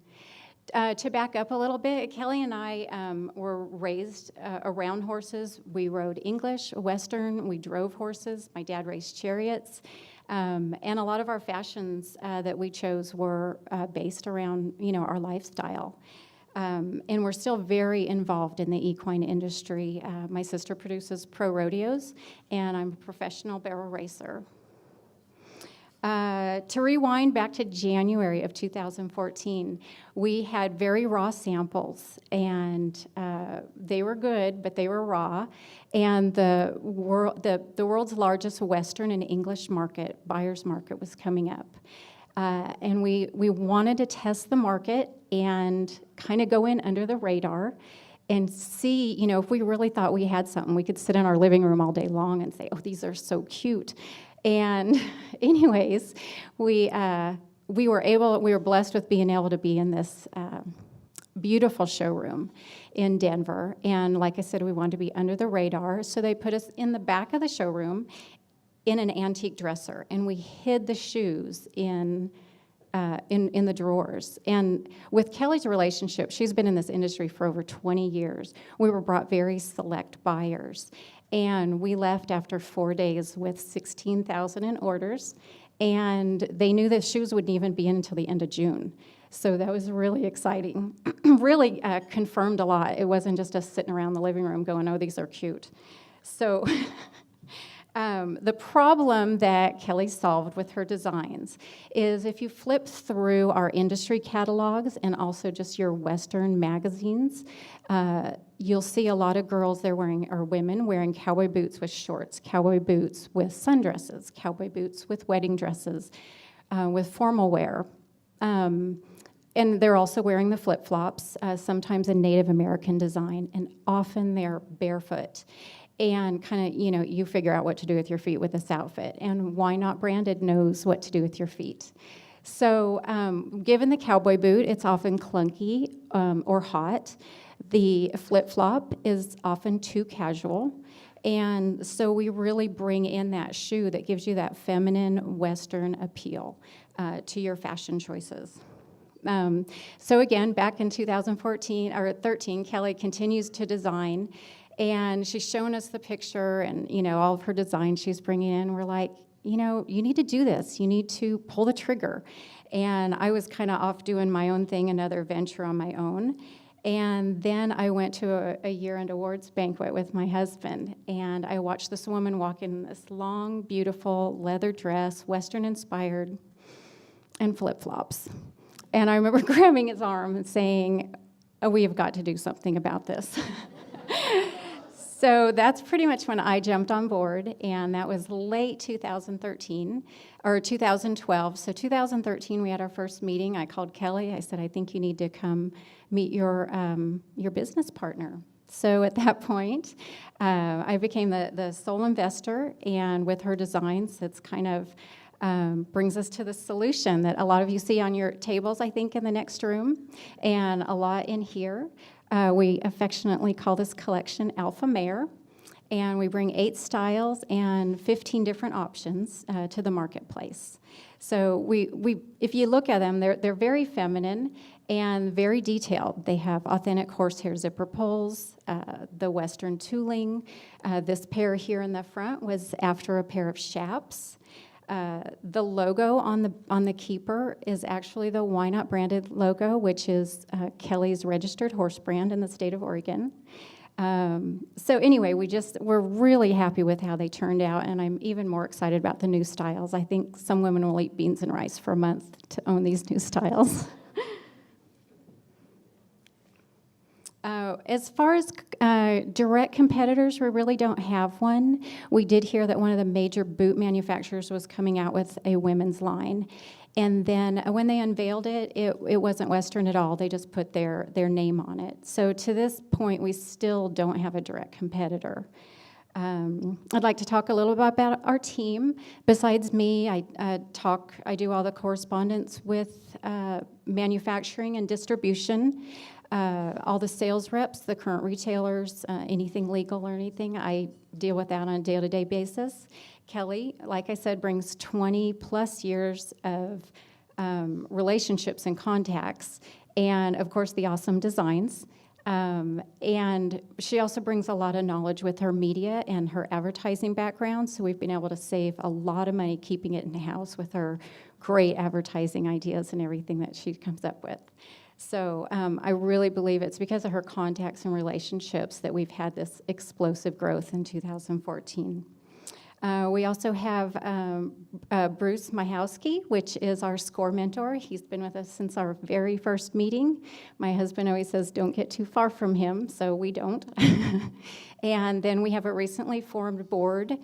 To back up a little bit, Kelly and I were raised around horses. We rode English, Western, we drove horses. My dad raced chariots. And a lot of our fashions that we chose were based around, our lifestyle. And we're still very involved in the equine industry. My sister produces pro rodeos, and I'm a professional barrel racer. To rewind back to January of 2014, we had very raw samples, and they were good, but they were raw. And the world's largest Western and English market, buyer's market, was coming up. And we wanted to test the market and kind of go in under the radar and see, if we really thought we had something, we could sit in our living room all day long and say, oh, these are so cute. And anyways, we were blessed with being able to be in this beautiful showroom in Denver. And like I said, we wanted to be under the radar. So they put us in the back of the showroom in an antique dresser, and we hid the shoes in the drawers. And with Kelly's relationship, she's been in this industry for over 20 years. We were brought very select buyers. And we left after 4 days with 16,000 in orders. And they knew the shoes wouldn't even be in until the end of June. So that was really exciting. Really confirmed a lot. It wasn't just us sitting around the living room going, oh, these are cute. So the problem that Kelly solved with her designs is if you flip through our industry catalogs and also just your Western magazines, you'll see a lot of girls there wearing, or women wearing cowboy boots with shorts, cowboy boots with sundresses, cowboy boots with wedding dresses, with formal wear. And they're also wearing the flip-flops, sometimes a Native American design, and often they're barefoot. And kind of, you figure out what to do with your feet with this outfit. And Why Not Branded knows what to do with your feet. So given the cowboy boot, it's often clunky or hot. The flip-flop is often too casual. And so we really bring in that shoe that gives you that feminine Western appeal to your fashion choices. So again, back in 2014 or 13, Kelly continues to design, and she's shown us the picture and all of her designs she's bringing in. We're like, you need to do this. You need to pull the trigger. And I was kind of off doing my own thing, another venture on my own. And then I went to a year-end awards banquet with my husband, and I watched this woman walk in this long, beautiful leather dress, Western-inspired, and flip-flops. And I remember grabbing his arm and saying, oh, we have got to do something about this. So that's pretty much when I jumped on board, and that was late 2013, or 2012. So 2013, we had our first meeting. I called Kelly. I said, I think you need to come meet your business partner. So at that point, I became the sole investor, and with her designs, it's kind of brings us to the solution that a lot of you see on your tables, I think, in the next room, and a lot in here. We affectionately call this collection Alpha Mare, and we bring 8 styles and 15 different options to the marketplace. So if you look at them, they're very feminine and very detailed. They have authentic horsehair zipper pulls, the Western tooling. This pair here in the front was after a pair of chaps. The logo on the keeper is actually the Why Not Branded logo, which is Kelly's registered horse brand in the state of Oregon. So anyway, we're really happy with how they turned out, and I'm even more excited about the new styles. I think some women will eat beans and rice for a month to own these new styles. As far as direct competitors, we really don't have one. We did hear that one of the major boot manufacturers was coming out with a women's line. And then when they unveiled it, it wasn't Western at all. They just put their name on it. So to this point, we still don't have a direct competitor. I'd like to talk a little bit about our team. Besides me, I do all the correspondence with manufacturing and distribution. All the sales reps, the current retailers, anything legal or anything, I deal with that on a day-to-day basis. Kelly, like I said, brings 20 plus years of relationships and contacts, and of course the awesome designs. And she also brings a lot of knowledge with her media and her advertising background, so we've been able to save a lot of money keeping it in-house with her great advertising ideas and everything that she comes up with. So I really believe it's because of her contacts and relationships that we've had this explosive growth in 2014. We also have Bruce Myhowski, which is our SCORE mentor. He's been with us since our very first meeting. My husband always says, don't get too far from him, so we don't. And then we have a recently formed board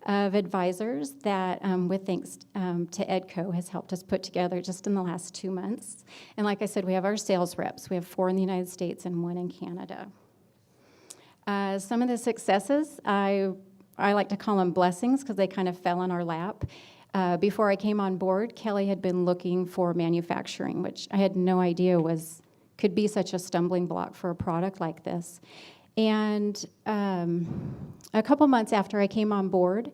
of advisors that, with thanks to EDCO, has helped us put together just in the last 2 months. And like I said, we have our sales reps. We have 4 in the United States and 1 in Canada. Some of the successes, I like to call them blessings because they kind of fell in our lap. Before I came on board, Kelly had been looking for manufacturing, which I had no idea could be such a stumbling block for a product like this. And a couple months after I came on board,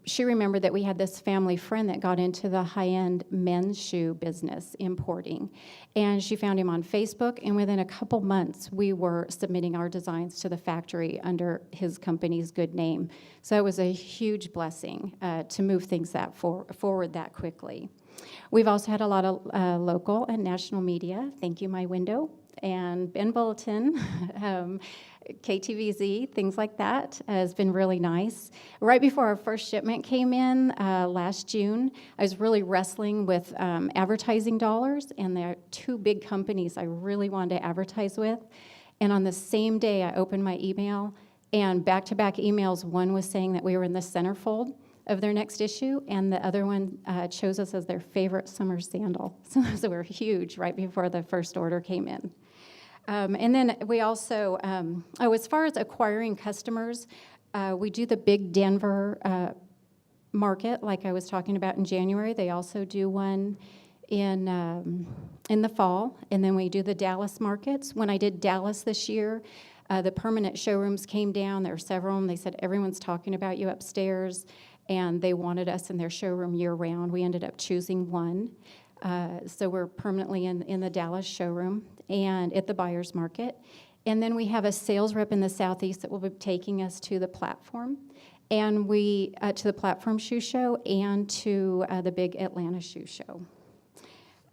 she remembered that we had this family friend that got into the high-end men's shoe business, importing. And she found him on Facebook, and within a couple months, we were submitting our designs to the factory under his company's good name. So it was a huge blessing to move things forward that quickly. We've also had a lot of local and national media. Thank you, My Window, and Ben Bulletin. KTVZ, things like that, has been really nice. Right before our first shipment came in last June, I was really wrestling with advertising dollars, and there are two big companies I really wanted to advertise with. And on the same day, I opened my email, and back-to-back emails, one was saying that we were in the centerfold of their next issue, and the other one chose us as their favorite summer sandal. So those were huge right before the first order came in. And then we also, as far as acquiring customers, we do the big Denver market, like I was talking about in January. They also do one in the fall, and then we do the Dallas markets. When I did Dallas this year, the permanent showrooms came down. There were several of them. They said, everyone's talking about you upstairs, and they wanted us in their showroom year-round. We ended up choosing one. So we're permanently in the Dallas showroom and at the buyer's market. And then we have a sales rep in the Southeast that will be taking us to the platform, and to the platform shoe show and to the big Atlanta shoe show.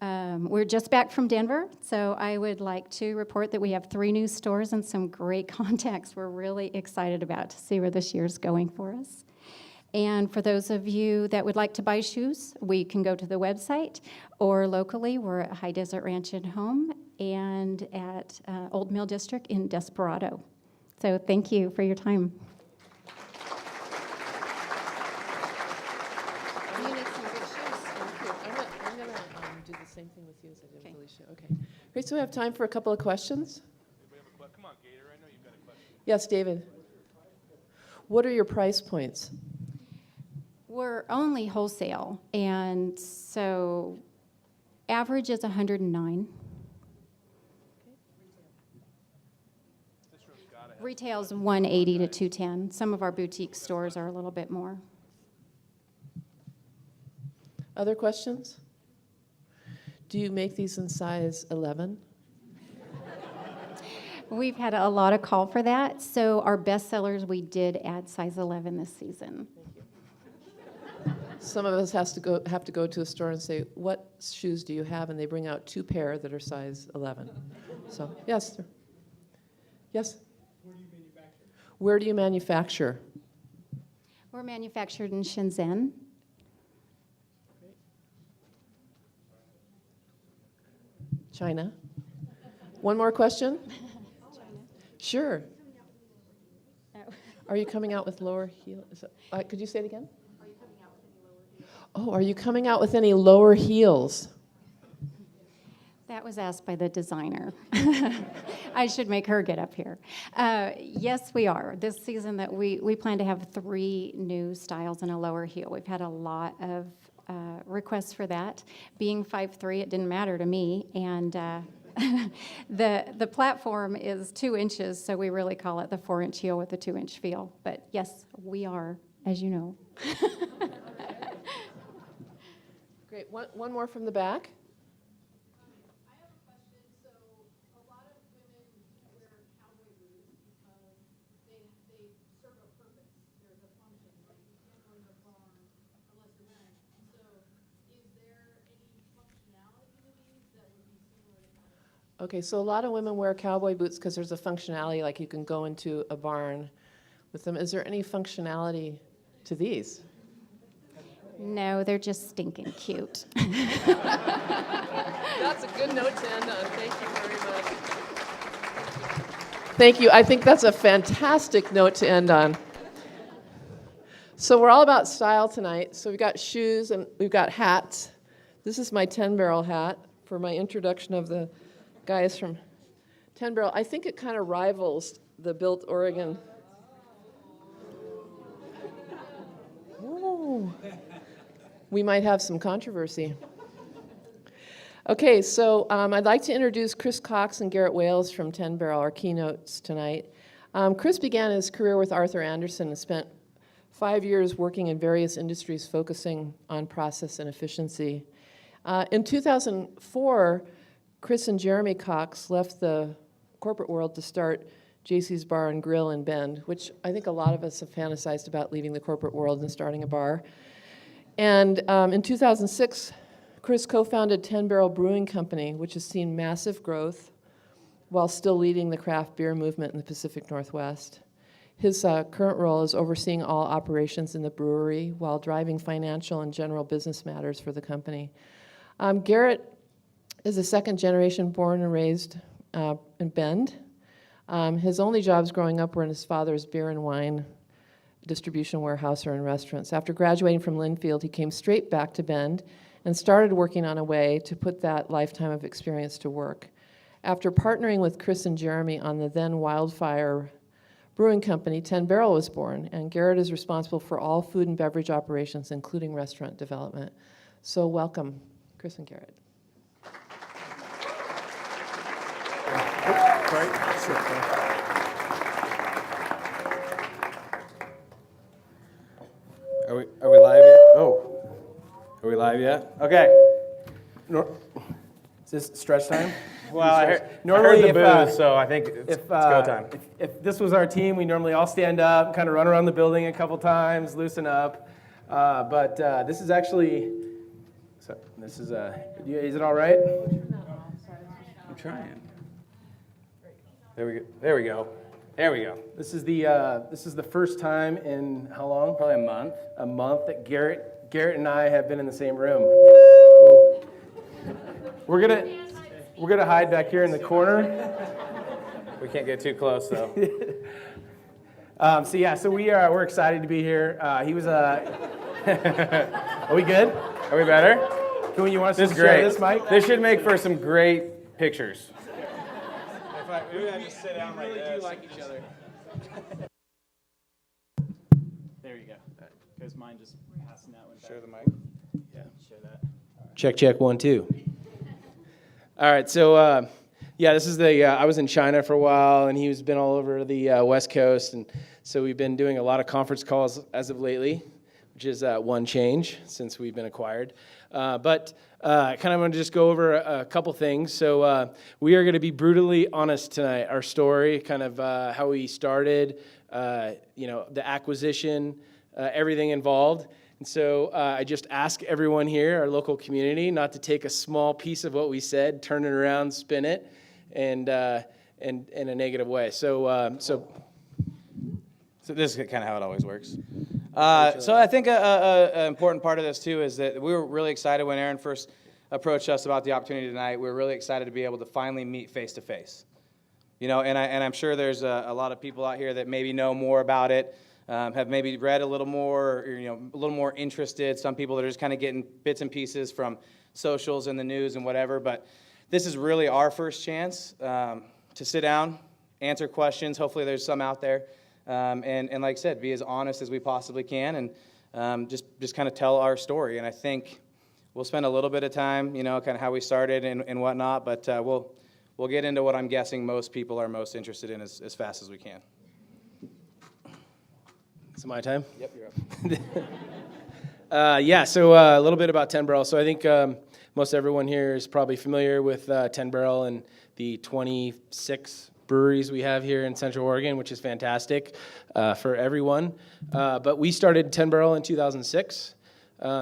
We're just back from Denver, so I would like to report that we have 3 new stores and some great contacts we're really excited about to see where this year's going for us. And for those of you that would like to buy shoes, we can go to the website, or locally, we're at High Desert Ranch and Home and at Old Mill District in Desperado. So thank you for your time. You need some good shoes. Thank you. I'm going to do the same thing with you as I did with Alicia. Okay. Great, so we have time for a couple of questions. Come on, Gator, I know you've got a question. Yes, David. What are your price points? We're only wholesale, and so average is 109. Retail's 180 to 210. Some of our boutique stores are a little bit more. Other questions? Do you make these in size 11? We've had a lot of call for that. So our best sellers, we did add size 11 this season. Some of us have to go to a store and say, what shoes do you have? And they bring out 2 pair that are size 11. So, yes, sir. Yes? Where do you manufacture? We're manufactured in Shenzhen. China. One more question? Sure. Are you coming out with lower heels? Could you say it again? Oh, are you coming out with any lower heels? That was asked by the designer. I should make her get up here. Yes, we are. This season that we plan to have 3 new styles in a lower heel. We've had a lot of requests for that. Being 5'3", it didn't matter to me, and the platform is 2 inches, so we really call it the 4-inch heel with a 2-inch feel. But yes, we are, as you know. Great. One more from the back. I have a question. So a lot of women wear cowboy boots because they serve a purpose. There's a function. Like you can't go to the barn unless you're wearing it. So is there any functionality to these that would be similar to cowboy boots? Okay, so a lot of women wear cowboy boots because there's a functionality, like you can go into a barn with them. Is there any functionality to these? No, they're just stinking cute. That's a good note to end on. Thank you very much. Thank you. I think that's a fantastic note to end on. So we're all about style tonight. So we've got shoes and we've got hats. This is my 10-barrel hat for my introduction of the guys from 10-barrel. I think it kind of rivals the Built Oregon. we might have some controversy. Okay, so I'd like to introduce Chris Cox and Garrett Wales from 10 Barrel, our keynotes tonight. Chris began his career with Arthur Andersen and spent 5 years working in various industries focusing on process and efficiency. In 2004, Chris and Jeremy Cox left the corporate world to start JC's Bar and Grill in Bend, which I think a lot of us have fantasized about, leaving the corporate world and starting a bar. And in 2006, Chris co-founded 10 Barrel Brewing Company, which has seen massive growth while still leading the craft beer movement in the Pacific Northwest. His current role is overseeing all operations in the brewery while driving financial and general business matters for the company. Garrett is a second generation born and raised in Bend. His only jobs growing up were in his father's beer and wine distribution warehouse or in restaurants. After graduating from Linfield, he came straight back to Bend and started working on a way to put that lifetime of experience to work. After partnering with Chris and Jeremy on the then Wildfire Brewing Company, 10 Barrel was born, and Garrett is responsible for all food and beverage operations, including restaurant development. So welcome, Chris and Garrett. Are we live yet? Oh, are we live yet? Okay. Is this stretch time? Well, I heard the booze, so I think it's go time. If this was our team, we normally all stand up, kind of run around the building a couple times, loosen up. But this is actually, is it all right? I'm trying. There we go. This is the first time in how long? Probably a month. A month that Garrett and I have been in the same room. We're gonna hide back here in the corner. We can't get too close though. So we're excited to be here. He was Are we good? Are we better? You want us This to is share great. this, Mike? This should make for some great pictures. We just sit down like this. We really do like each other. There you go. Because mine just passing that one back. Share the mic. Yeah, share that. Check 1 2. All right, so this is I was in China for a while, and he's been all over the West Coast, and so we've been doing a lot of conference calls as of lately, which is one change since we've been acquired. But kind of want to just go over a couple things. So we are going to be brutally honest tonight. Our story, kind of how we started, the acquisition, everything involved. And so I just ask everyone here, our local community, not to take a small piece of what we said, turn it around, spin it, and in a negative way. So this is kind of how it always works. So I think an important part of this too is that we were really excited when Aaron first approached us about the opportunity tonight. We were really excited to be able to finally meet face to face. And I'm sure there's a lot of people out here that maybe know more about it. Have maybe read a little more, or, a little more interested. Some people that are just kind of getting bits and pieces from socials and the news and whatever. But this is really our first chance to sit down, answer questions. Hopefully there's some out there. And like I said, be as honest as we possibly can and just kind of tell our story. And I think we'll spend a little bit of time, kind of how we started and whatnot. But we'll get into what I'm guessing most people are most interested in as fast as we can. Is it my time? Yep, you're up. So a little bit about 10 Barrel. So I think most everyone here is probably familiar with 10 Barrel and the 26 breweries we have here in Central Oregon, which is fantastic for everyone. But we started 10 Barrel in 2006.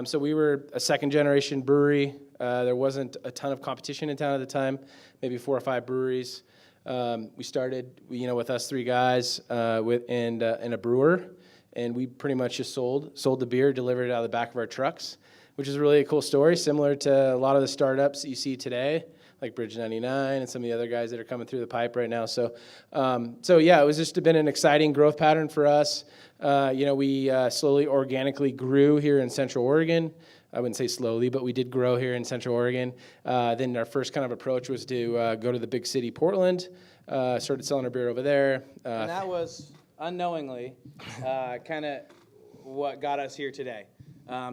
So we were a second-generation brewery. There wasn't a ton of competition in town at the time, maybe 4 or 5 breweries. We started, with us 3 guys and a brewer. And we pretty much just sold the beer, delivered it out of the back of our trucks, which is really a cool story, similar to a lot of the startups that you see today, like Bridge 99 and some of the other guys that are coming through the pipe right now. So it was just been an exciting growth pattern for us. We slowly, organically grew here in Central Oregon. I wouldn't say slowly, but we did grow here in Central Oregon. Then our first kind of approach was to go to the big city, Portland, started selling our beer over there. And that was unknowingly kind of what got us here today.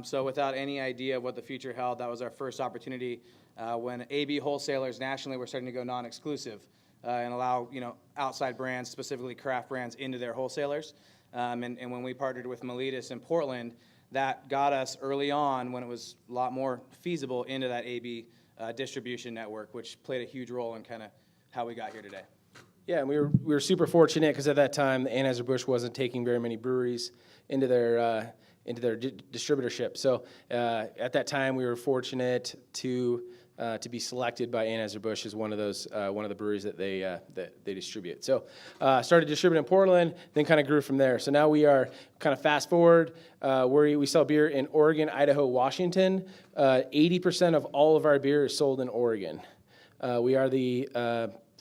So without any idea of what the future held, that was our first opportunity when AB wholesalers nationally were starting to go non-exclusive and allow outside brands, specifically craft brands, into their wholesalers. And when we partnered with Miletus in Portland, that got us early on, when it was a lot more feasible, into that AB distribution network, which played a huge role in kind of how we got here today. Yeah, and we were super fortunate because at that time, Anheuser-Busch wasn't taking very many breweries into their distributorship. So at that time, we were fortunate to be selected by Anheuser-Busch as one of the breweries that they distribute. So started distributing in Portland, then kind of grew from there. So now we are kind of fast forward. We sell beer in Oregon, Idaho, Washington. 80% of all of our beer is sold in Oregon. We are the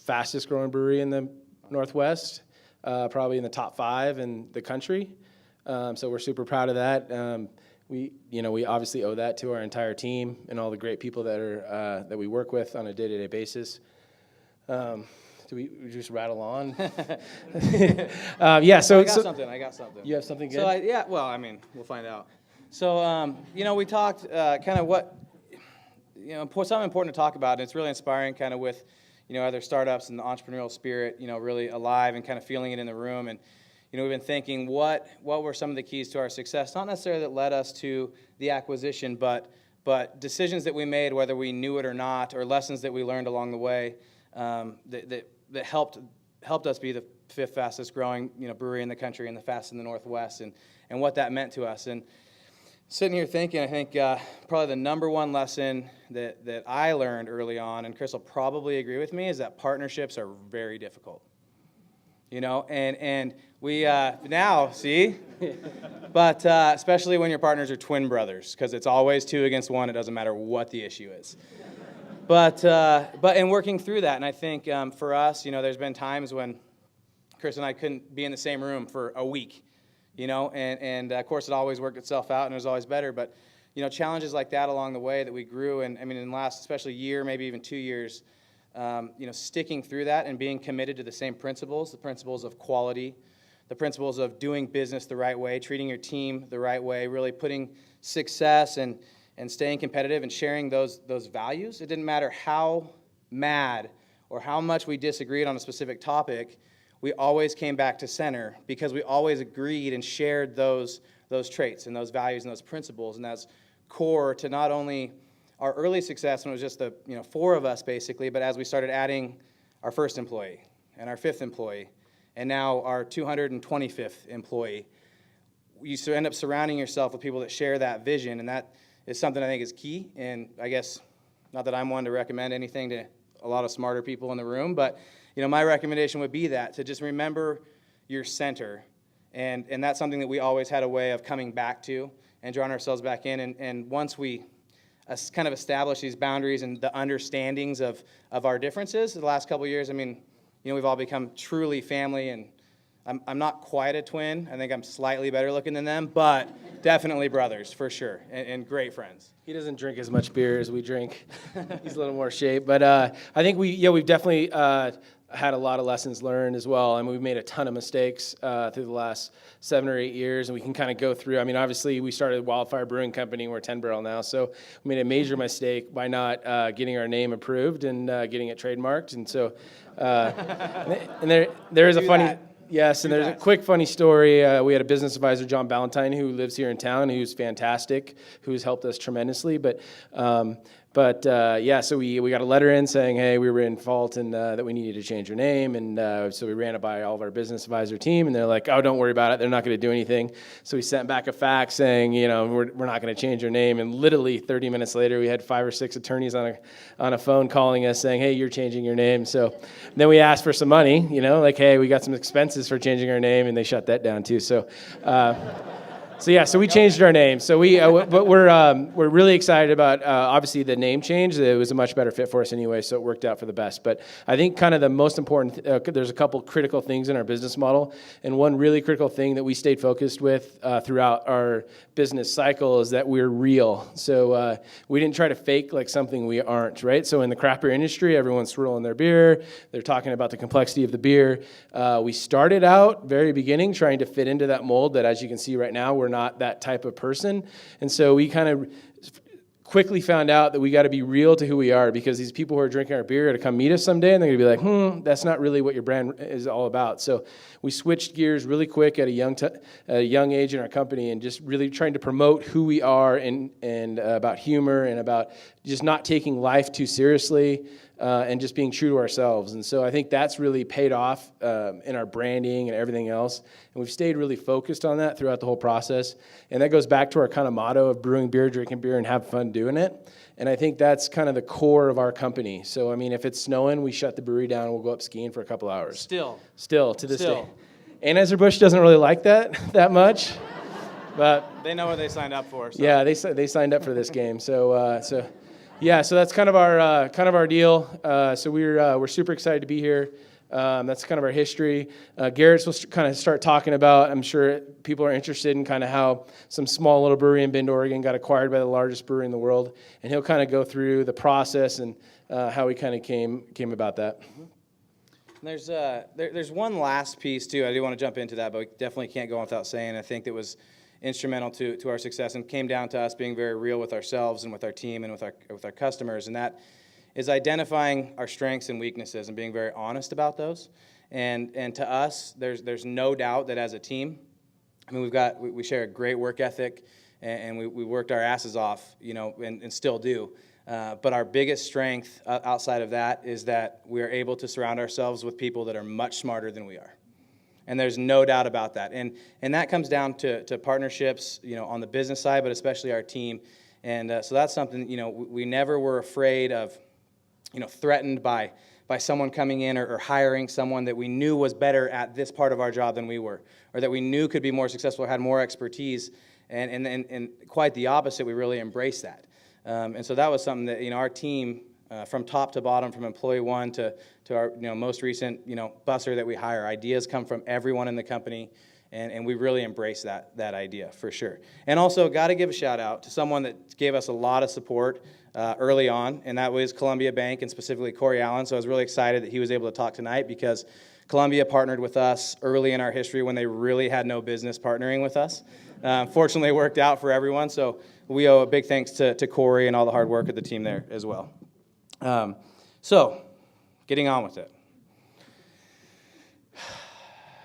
fastest growing brewery in the Northwest, probably in the top 5 in the country. So we're super proud of that. We obviously owe that to our entire team and all the great people that we work with on a day-to-day basis. Do we just rattle on? Yeah. So I got something. You have something good? So we'll find out. So we talked kind of what something important to talk about, and it's really inspiring, kind of with other startups and the entrepreneurial spirit, really alive and kind of feeling it in the room. And we've been thinking, what were some of the keys to our success? Not necessarily that led us to the acquisition, but decisions that we made, whether we knew it or not, or lessons that we learned along the way, that helped us be the 5th fastest growing brewery in the country and the fastest in the Northwest, and what that meant to us. And sitting here thinking, I think probably the number one lesson that I learned early on, and Chris will probably agree with me, is that partnerships are very difficult. And we now see, but especially when your partners are twin brothers, because it's always 2 against 1. It doesn't matter what the issue is. But in working through that, and I think for us, there's been times when Chris and I couldn't be in the same room for a week, and of course it always worked itself out and it was always better. But challenges like that along the way that we grew, and in the last especially year, maybe even 2 years. Sticking through that and being committed to the same principles, the principles of quality, the principles of doing business the right way, treating your team the right way, really putting success and staying competitive and sharing those values. It didn't matter how mad or how much we disagreed on a specific topic, we always came back to center because we always agreed and shared those traits and those values and those principles, and that's core to not only our early success when it was just the 4 of us basically, but as we started adding our 1st employee and our 5th employee, and now our 225th employee, you end up surrounding yourself with people that share that vision, and that is something I think is key. And I guess, not that I'm one to recommend anything to a lot of smarter people in the room, but my recommendation would be that to just remember your center, and that's something that we always had a way of coming back to and drawing ourselves back in, and once we kind of establish these boundaries and the understandings of our differences the last couple of years. We've all become truly family, and I'm not quite a twin. I think I'm slightly better looking than them, but definitely brothers for sure, and great friends. He doesn't drink as much beer as we drink. He's a little more shape, but I think we've definitely had a lot of lessons learned as well. We've made a ton of mistakes through the last 7 or 8 years, and we can kind of go through. Obviously, we started Wildfire Brewing Company. We're 10 Barrel now, so we made a major mistake by not getting our name approved and getting it trademarked. And so, and there is a funny. Yes, and there's a quick funny story. We had a business advisor, John Ballantyne, who lives here in town, who's fantastic, who's helped us tremendously. But so we got a letter in saying, hey, we were in fault and that we needed to change our name. And so we ran it by all of our business advisor team, and they're like, oh, don't worry about it. They're not going to do anything. So we sent back a fax saying, we're not going to change our name. And literally 30 minutes later, we had 5 or 6 attorneys on a phone calling us saying, hey, you're changing your name. So then we asked for some money, like, hey, we got some expenses for changing our name, and they shut that down too. So we changed our name. So but we're really excited about obviously the name change. It was a much better fit for us anyway, so it worked out for the best. But I think kind of the most important, there's a couple critical things in our business model, and one really critical thing that we stayed focused with throughout our business cycle is that we're real. So we didn't try to fake like something we aren't, right? So in the craft beer industry, everyone's swirling their beer. They're talking about the complexity of the beer. We started out very beginning trying to fit into that mold that, as you can see right now, we're we're not that type of person. And so we kind of quickly found out that we got to be real to who we are, because these people who are drinking our beer are going to come meet us someday, and they're going to be like, that's not really what your brand is all about. So we switched gears really quick at a young age in our company, and just really trying to promote who we are, and about humor, and about just not taking life too seriously, and just being true to ourselves. And so I think that's really paid off in our branding and everything else. And we've stayed really focused on that throughout the whole process. And that goes back to our kind of motto of brewing beer, drinking beer, and have fun doing it. And I think that's kind of the core of our company. So, I mean, if it's snowing, we shut the brewery down and we'll go up skiing for a couple hours. Still, to this day. Anheuser-Busch doesn't really like that much. But They know what they signed up for. So. yeah, they signed up for this game. So that's kind of our deal. So we're super excited to be here. That's kind of our history. Garrett's will kind of start talking about, I'm sure people are interested in kind of how some small little brewery in Bend, Oregon got acquired by the largest brewery in the world. And he'll kind of go through the process and how we kind of came about that. There's one last piece too. I do want to jump into that, but we definitely can't go on without saying. I think that was instrumental to our success, and came down to us being very real with ourselves and with our team and with our customers, and that is identifying our strengths and weaknesses and being very honest about those. And to us, there's no doubt that as a team, I mean, we share a great work ethic, and we worked our asses off, and still do. But our biggest strength outside of that is that we are able to surround ourselves with people that are much smarter than we are. And there's no doubt about that. And that comes down to partnerships, on the business side, but especially our team. And so that's something, we never were afraid of, threatened by someone coming in or hiring someone that we knew was better at this part of our job than we were, or that we knew could be more successful or had more expertise. And quite the opposite, we really embraced that. And so that was something that, our team, from top to bottom, from employee one to our most recent busser that we hire, ideas come from everyone in the company, and we really embrace that idea for sure. And also got to give a shout out to someone that gave us a lot of support early on, and that was Columbia Bank, and specifically Corey Allen. So I was really excited that he was able to talk tonight, because Columbia partnered with us early in our history when they really had no business partnering with us. Fortunately, it worked out for everyone, so we owe a big thanks to Corey and all the hard work of the team there as well. So, getting on with it.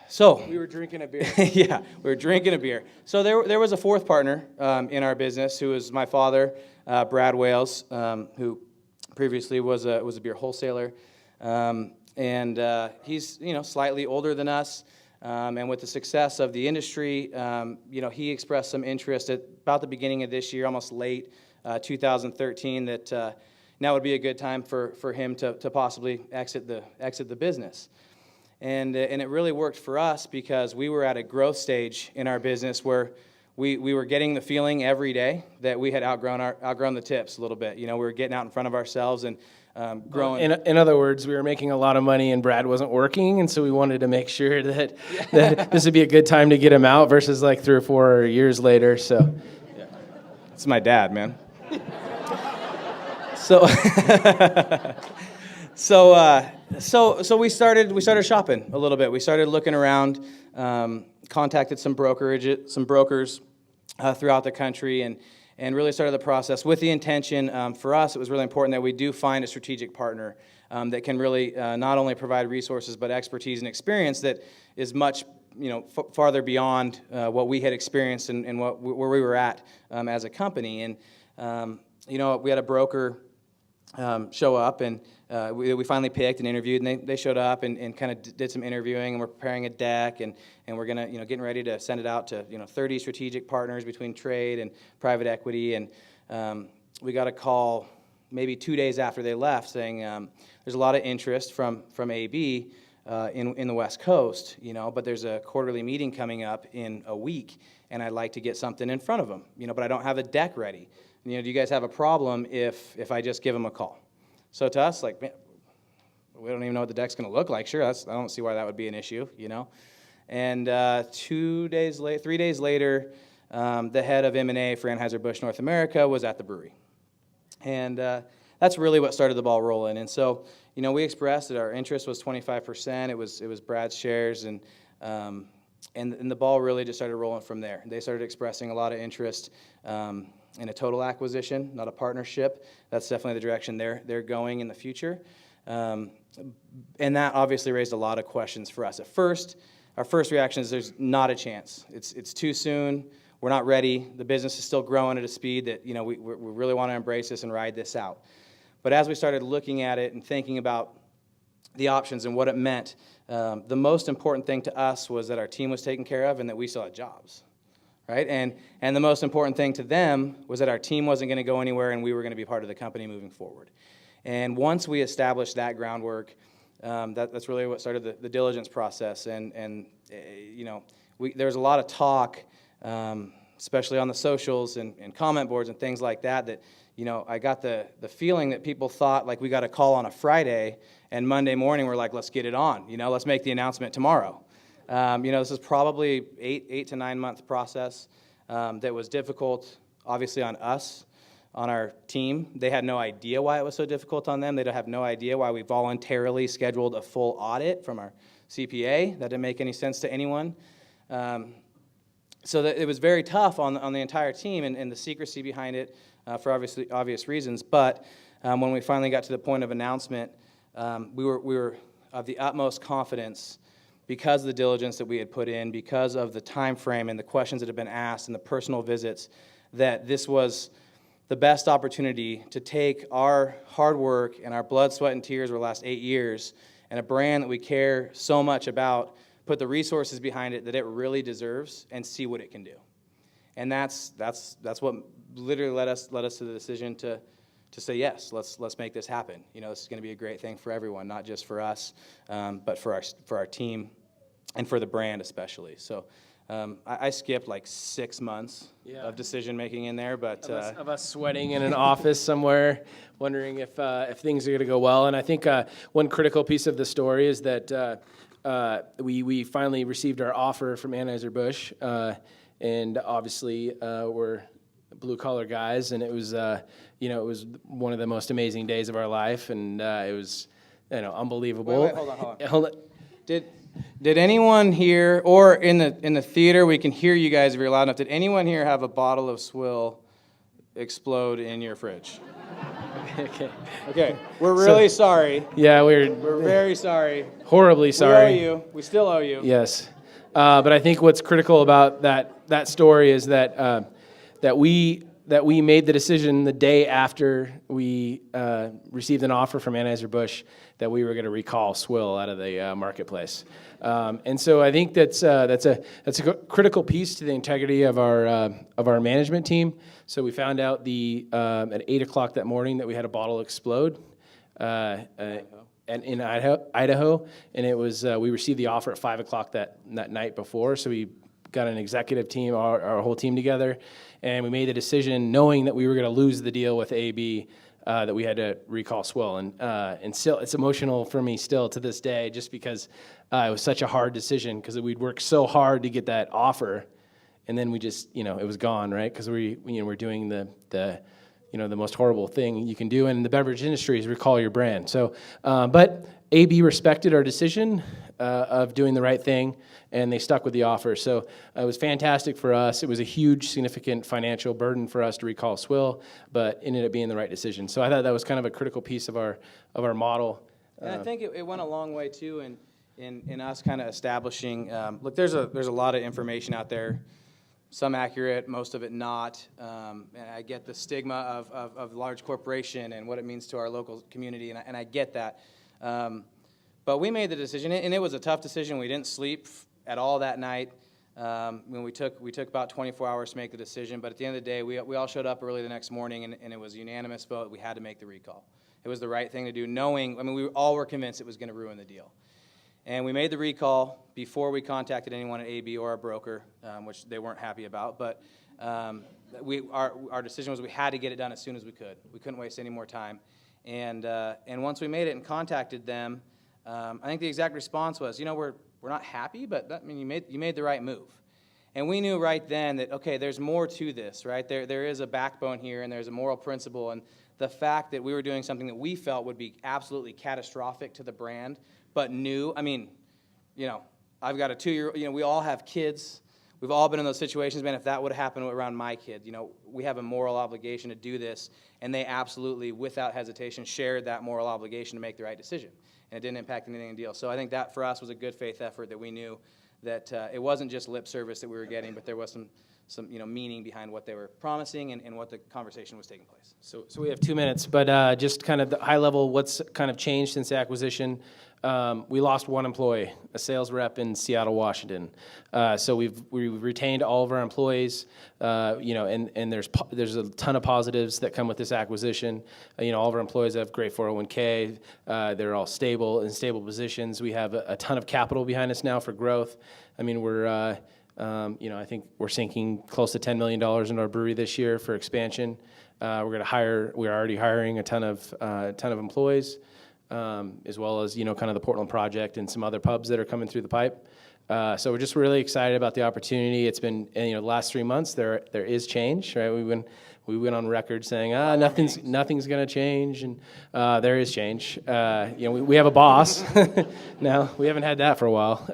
So We were drinking a beer. yeah, we were drinking a beer. So there was a fourth partner in our business, who was my father, Brad Wales, who previously was a beer wholesaler, and he's slightly older than us. And with the success of the industry, he expressed some interest at about the beginning of this year, almost late 2013, that now would be a good time for him to possibly exit the business. And it really worked for us, because we were at a growth stage in our business where we were getting the feeling every day that we had outgrown the tips a little bit. We were getting out in front of ourselves and growing. In other words, we were making a lot of money and Brad wasn't working, and so we wanted to make sure that this would be a good time to get him out versus like 3 or 4 years later. So, yeah. It's my dad, man. So, so we started shopping a little bit. We started looking around, contacted some brokers throughout the country, and really started the process with the intention. For us, it was really important that we do find a strategic partner that can really not only provide resources but expertise and experience that is much farther beyond what we had experienced and where we were at as a company. And we had a broker show up, and we finally picked and interviewed, and they showed up and kind of did some interviewing, and we're preparing a deck, and we're gonna getting ready to send it out to 30 strategic partners between trade and private equity, and we got a call maybe 2 days after they left saying there's a lot of interest from AB in the West Coast, but there's a quarterly meeting coming up in a week, and I'd like to get something in front of them, but I don't have a deck ready. Do you guys have a problem if I just give them a call? So to us, like, man, we don't even know what the deck's going to look like. Sure, I don't see why that would be an issue, And 3 days later, the head of M&A for Anheuser-Busch North America was at the brewery. And that's really what started the ball rolling. And so, we expressed that our interest was 25%. It was Brad's shares, and and the ball really just started rolling from there. They started expressing a lot of interest in a total acquisition, not a partnership. That's definitely the direction they're going in the future. And that obviously raised a lot of questions for us. At first, our first reaction is there's not a chance. It's too soon. We're not ready. The business is still growing at a speed that, we really want to embrace this and ride this out. But as we started looking at it and thinking about the options and what it meant, the most important thing to us was that our team was taken care of and that we still had jobs, right? And the most important thing to them was that our team wasn't going to go anywhere and we were going to be part of the company moving forward. And once we established that groundwork, that's really what started the diligence process. And there was a lot of talk, especially on the socials and comment boards and things like that, I got the feeling that people thought like we got a call on a Friday and Monday morning we're like, let's get it on, let's make the announcement tomorrow. This is probably 8 to 9 month process that was difficult, obviously on us, on our team. They had no idea why it was so difficult on them. They don't have no idea why we voluntarily scheduled a full audit from our CPA. That didn't make any sense to anyone. So that it was very tough on the entire team and the secrecy behind it for obvious reasons. But when we finally got to the point of announcement, we were of the utmost confidence because of the diligence that we had put in, because of the time frame and the questions that had been asked and the personal visits, that this was the best opportunity to take our hard work and our blood, sweat, and tears over the last 8 years and a brand that we care so much about, put the resources behind it that it really deserves and see what it can do. And that's what literally led us to the decision to say, yes, let's make this happen. This is going to be a great thing for everyone, not just for us, but for our team and for the brand especially. So I skipped like 6 months of decision making in there, but of us sweating in an office somewhere, wondering if things are going to go well. And I think one critical piece of the story is that we finally received our offer from Anheuser-Busch, and obviously we're blue-collar guys, and it was it was one of the most amazing days of our life, and it was unbelievable. Wait, hold on. Did anyone here, or in the theater, we can hear you guys if you're loud enough, did anyone here have a bottle of swill explode in your fridge? Okay. We're really sorry. Yeah, we're very sorry. Horribly sorry. We owe you. We still owe you. Yes. But I think what's critical about that story is that we made the decision the day after we received an offer from Anheuser-Busch that we were going to recall swill out of the marketplace. And so I think that's a critical piece to the integrity of our management team. So we found out at 8 o'clock that morning that we had a bottle explode in Idaho, and it was we received the offer at 5 o'clock that night before. So we got an executive team, our whole team together, and we made the decision knowing that we were going to lose the deal with AB, that we had to recall swill. And still, it's emotional for me still to this day, just because it was such a hard decision, because we'd worked so hard to get that offer, and then we just, it was gone, right? Because we're doing the most horrible thing you can do in the beverage industry is recall your brand. So, but AB respected our decision of doing the right thing, and they stuck with the offer. So it was fantastic for us. It was a huge, significant financial burden for us to recall swill, but ended up being the right decision. So I thought that was kind of a critical piece of our model. And I think it went a long way too in us kind of establishing. Look, there's a lot of information out there. Some accurate, most of it not. And I get the stigma of large corporation and what it means to our local community, and I get that. But we made the decision, and it was a tough decision. We didn't sleep at all that night. When we took about 24 hours to make the decision, but at the end of the day, we all showed up early the next morning, and it was a unanimous vote. We had to make the recall. It was the right thing to do, we all were convinced it was going to ruin the deal. And we made the recall before we contacted anyone at AB or our broker, which they weren't happy about. But our decision was we had to get it done as soon as we could. We couldn't waste any more time. And once we made it and contacted them, I think the exact response was, we're not happy, but you made the right move. And we knew right then that, okay, there's more to this, right? There is a backbone here, and there's a moral principle. And the fact that we were doing something that we felt would be absolutely catastrophic to the brand, but new, I've got a 2-year, we all have kids. We've all been in those situations, man. If that would have happened around my kid, we have a moral obligation to do this, and they absolutely, without hesitation, shared that moral obligation to make the right decision, and it didn't impact anything in the deal. So I think that for us was a good faith effort that we knew that it wasn't just lip service that we were getting, but there was some meaning behind what they were promising and what the conversation was taking place. So we have 2 minutes, but just kind of the high level, what's kind of changed since the acquisition. We lost one employee, a sales rep in Seattle, Washington. So we've retained all of our employees, and there's a ton of positives that come with this acquisition. All of our employees have great 401k. They're all stable in stable positions. We have a ton of capital behind us now for growth. I mean, I think we're sinking close to $10 million in our brewery this year for expansion. We're already hiring a ton of employees. As well as, kind of the Portland project and some other pubs that are coming through the pipe. So we're just really excited about the opportunity. It's been, the last 3 months, there is change, right? We went on record saying, nothing's going to change, and there is change. We have a boss. Now, we haven't had that for a while.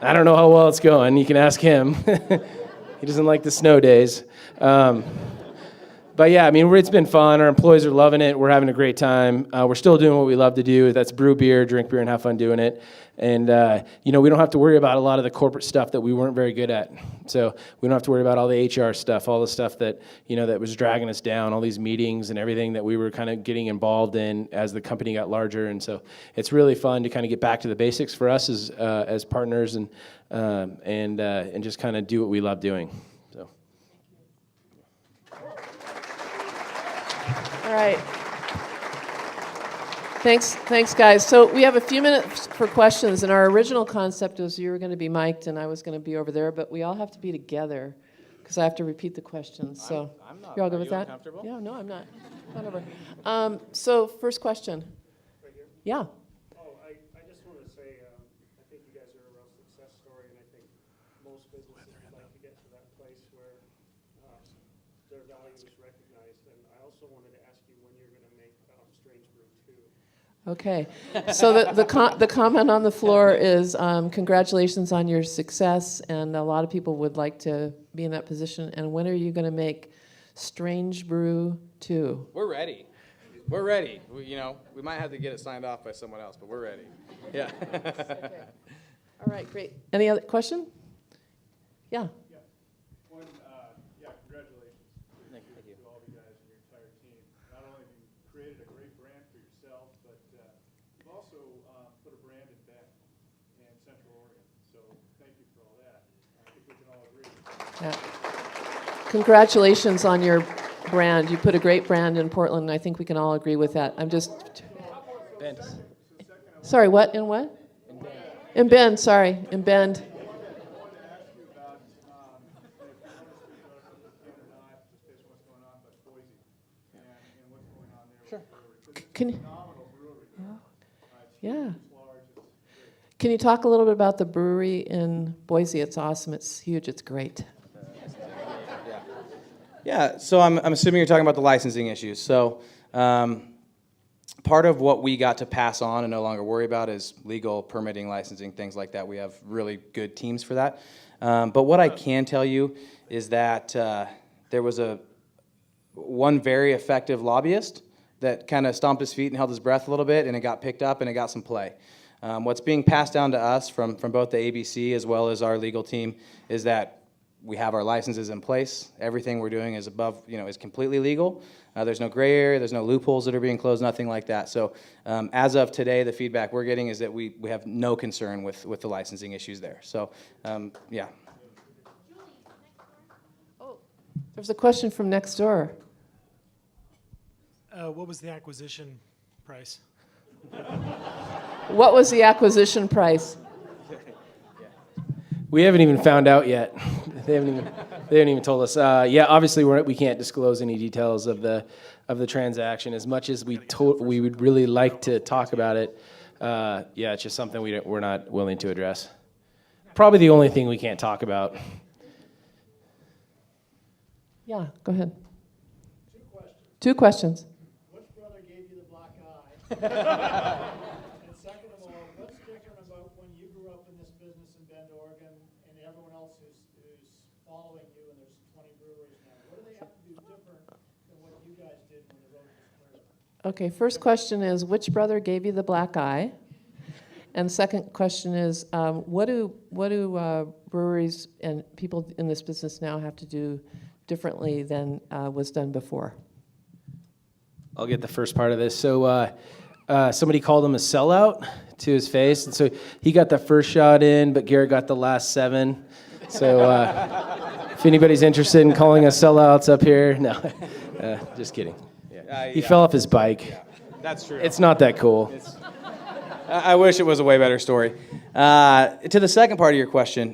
I don't know how well it's going. You can ask him. He doesn't like the snow days. But yeah, I mean, it's been fun. Our employees are loving it. We're having a great time. We're still doing what we love to do. That's brew beer, drink beer, and have fun doing it. And, we don't have to worry about a lot of the corporate stuff that we weren't very good at. So we don't have to worry about all the HR stuff, all the stuff that, that was dragging us down, all these meetings and everything that we were kind of getting involved in as the company got larger. And so it's really fun to kind of get back to the basics for us as partners and just kind of do what we love doing. So. All right. Thanks, guys. So we have a few minutes for questions, and our original concept was you were going to be mic'd and I was going to be over there, but we all have to be together because I have to repeat the questions. So I'm not. you're all good with that? Uncomfortable? Yeah, no, I'm not. Not over. So first question. Right here? Yeah. Oh, I just want to say, I think you guys are a real success story, and I think most businesses would like to get to that place where their value is recognized. And I also wanted to ask you when you're going to make Strange Brew 2. Okay. So the comment on the floor is congratulations on your success, and a lot of people would like to be in that position. And when are you going to make Strange Brew 2? We're ready. We're ready. We might have to get it signed off by someone else, but we're ready. Yeah. Okay. All right, great. Any other question? Yeah. Congratulations. Thank you to all of you guys and your entire team. Not only have you created a great brand for yourself, but you've also put a brand in Bend and Central Oregon. So thank you for all that. I think we can all agree. Yeah. Congratulations on your brand. You put a great brand in Portland, and I think we can all agree with that. I'm just... Bend. Sorry, what? In what? In Bend, sorry. In Bend. Yeah. Can you talk a little bit about the brewery in Boise? It's awesome. It's huge. It's great. Yeah, so I'm assuming you're talking about the licensing issues. So part of what we got to pass on and no longer worry about is legal, permitting, licensing, things like that. We have really good teams for that. But what I can tell you is that there was one very effective lobbyist that kind of stomped his feet and held his breath a little bit, and it got picked up and it got some play. What's being passed down to us from both the ABC as well as our legal team is that we have our licenses in place. Everything we're doing is is completely legal. There's no gray area, there's no loopholes that are being closed, nothing like that. So as of today, the feedback we're getting is that we have no concern with the licensing issues there. So, yeah. Oh, there's a question from next door. What was the acquisition price? What was the acquisition price? We haven't even found out yet. They haven't even told us. Yeah, obviously we can't disclose any details of the transaction. As much as we would really like to talk about it. Yeah, it's just something we're not willing to address. Probably the only thing we can't talk about. Yeah, go ahead. 2 questions. Which brother gave you the black eye? And second of all, what's different about when Okay, first question is, which brother gave you the black eye? And second question is, what do breweries and people in this business now have to do differently than was done before? I'll get the first part of this. So somebody called him a sellout to his face, and so he got the first shot in, but Garrett got the last 7. So if anybody's interested in calling us sellouts up here, no, just kidding. Yeah. He fell off his bike. Yeah, that's true. It's not that cool. I wish it was a way better story. To the second part of your question,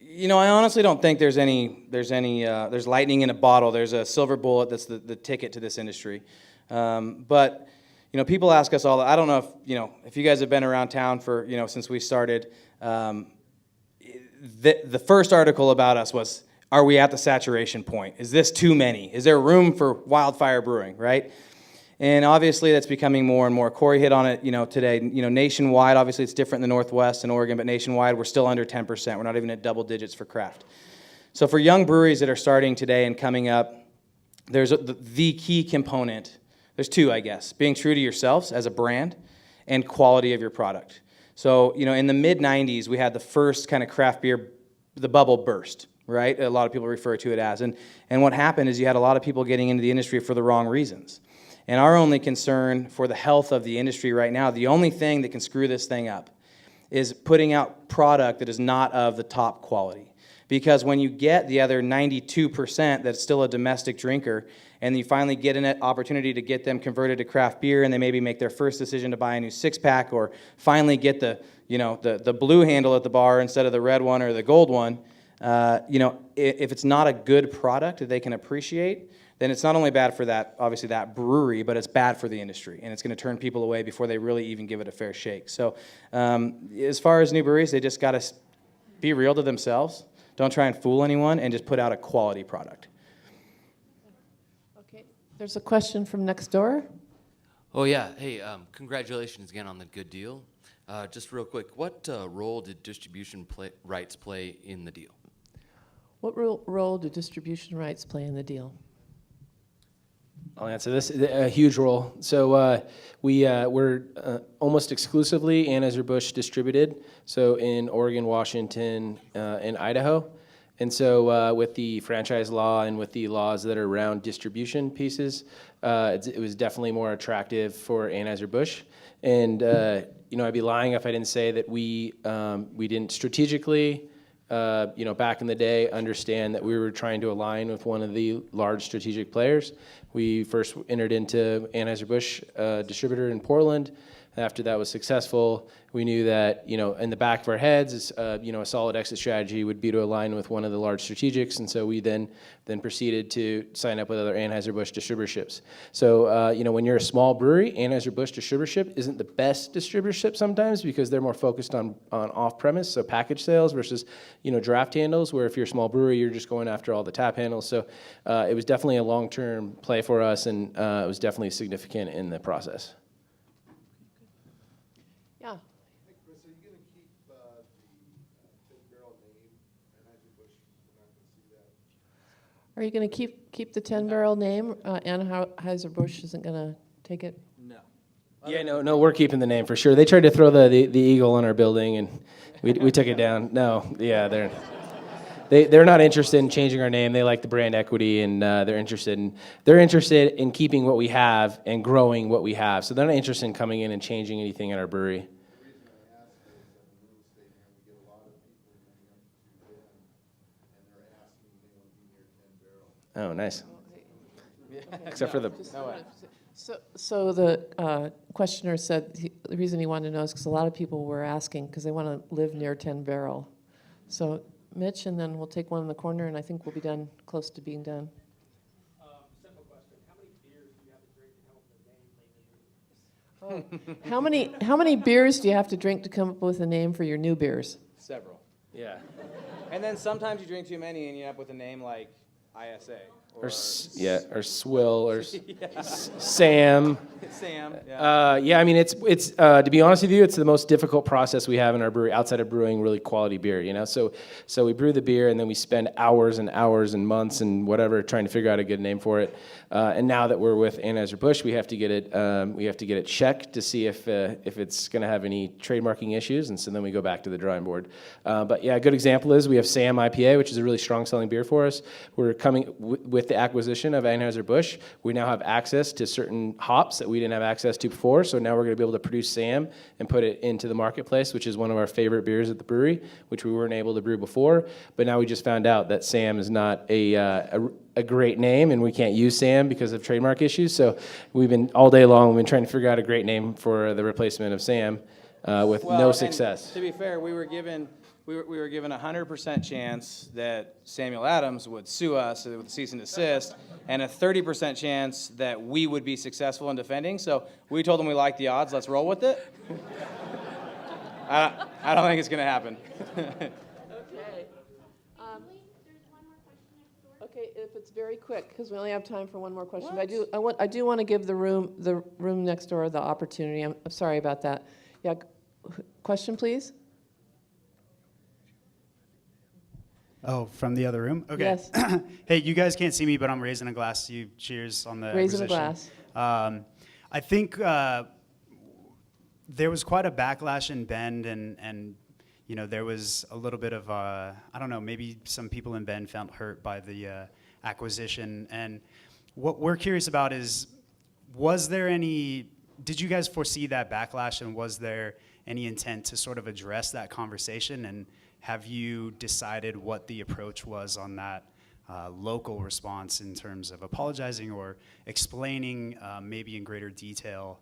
you know, I honestly don't think there's lightning in a bottle. There's a silver bullet that's the ticket to this industry. But you know, people ask us all. I don't know if you guys have been around town for since we started. The first article about us was, are we at the saturation point? Is this too many? Is there room for wildfire brewing, right? And obviously that's becoming more and more. Corey hit on it, today. Nationwide, obviously it's different in the Northwest and Oregon, but nationwide we're still under 10%. We're not even at double digits for craft. So for young breweries that are starting today and coming up, there's the key component. There's 2, I guess. Being true to yourselves as a brand and quality of your product. So, in the mid-'90s, we had the first kind of craft beer, the bubble burst, right? A lot of people refer to it as. And what happened is you had a lot of people getting into the industry for the wrong reasons. And our only concern for the health of the industry right now, the only thing that can screw this thing up is putting out product that is not of the top quality. Because when you get the other 92% that's still a domestic drinker, and you finally get an opportunity to get them converted to craft beer, and they maybe make their first decision to buy a new 6-pack, or finally get the blue handle at the bar instead of the red one or the gold one, if it's not a good product that they can appreciate, then it's not only bad for that brewery, but it's bad for the industry, and it's going to turn people away before they really even give it a fair shake. So as far as new breweries, they just got to be real to themselves. Don't try and fool anyone, and just put out a quality product. Okay, there's a question from next door. Oh yeah, hey, congratulations again on the good deal. Just real quick, what role did distribution rights play in the deal? What role do distribution rights play in the deal? I'll answer this. A huge role. So we're almost exclusively Anheuser-Busch distributed, so in Oregon, Washington, and Idaho. And so with the franchise law and with the laws that are around distribution pieces, it was definitely more attractive for Anheuser-Busch. And I'd be lying if I didn't say that we didn't strategically, back in the day, understand that we were trying to align with one of the large strategic players. We first entered into Anheuser-Busch distributor in Portland. After that was successful, we knew that, in the back of our heads, a solid exit strategy would be to align with one of the large strategics, and so we then proceeded to sign up with other Anheuser-Busch distributorships. So, when you're a small brewery, Anheuser-Busch distributorship isn't the best distributorship sometimes because they're more focused on off-premise, so package sales versus, draft handles, where if you're a small brewery, you're just going after all the tap handles. So it was definitely a long-term play for us, and it was definitely significant in the process. Yeah. Hey, Chris, are you going to keep the 10-barrel name? Anheuser-Busch, we're not going to see that. Are you going to keep the 10-barrel name? Anheuser-Busch isn't going to take it? No. Yeah, no, we're keeping the name for sure. They tried to throw the eagle on our building, and we took it down. No, yeah, they're not interested in changing our name. They like the brand equity, and they're interested in keeping what we have and growing what we have. So they're not interested in coming in and changing anything in our brewery. Oh, nice. Except for the. So the questioner said the reason he wanted to know is because a lot of people were asking because they want to live near 10 Barrel. So Mitch, and then we'll take one in the corner, and I think we'll be done, close to being done. Simple question: how many beers do you have to drink to come up with a name lately? How many beers do you have to drink to come up with a name for your new beers? Several. Yeah. And then sometimes you drink too many and you end up with a name like ISA. Or Swill, or Sam. Sam, yeah. Yeah, I mean, it's to be honest with you, it's the most difficult process we have in our brewery outside of brewing really quality beer, you know? So we brew the beer, and then we spend hours and hours and months and whatever trying to figure out a good name for it. And now that we're with Anheuser-Busch, we have to get it checked to see if it's going to have any trademarking issues, and so then we go back to the drawing board. But yeah, a good example is we have Sam IPA, which is a really strong selling beer for us. We're coming with the acquisition of Anheuser-Busch. We now have access to certain hops that we didn't have access to before, so now we're going to be able to produce Sam and put it into the marketplace, which is one of our favorite beers at the brewery, which we weren't able to brew before. But now we just found out that Sam is not a great name, and we can't use Sam because of trademark issues. So we've been all day long, we've been trying to figure out a great name for the replacement of Sam with no success. To be fair, we were given a 100% chance that Samuel Adams would sue us with cease and desist, and a 30% chance that we would be successful in defending. So we told them we liked the odds. Let's roll with it. I don't think it's going to happen. Okay, if it's very quick, because we only have time for one more question. But I do want to give the room next door the opportunity. I'm sorry about that. Yeah, question, please. Oh, from the other room? Okay. Yes. Hey, you guys can't see me, but I'm raising a glass to you. Cheers on the Raising a acquisition. glass. I think there was quite a backlash in Bend, and you know, there was a little bit of, I don't know, maybe some people in Bend felt hurt by the acquisition. And what we're curious about is, did you guys foresee that backlash, and was there any intent to sort of address that conversation? And have you decided what the approach was on that local response in terms of apologizing or explaining maybe in greater detail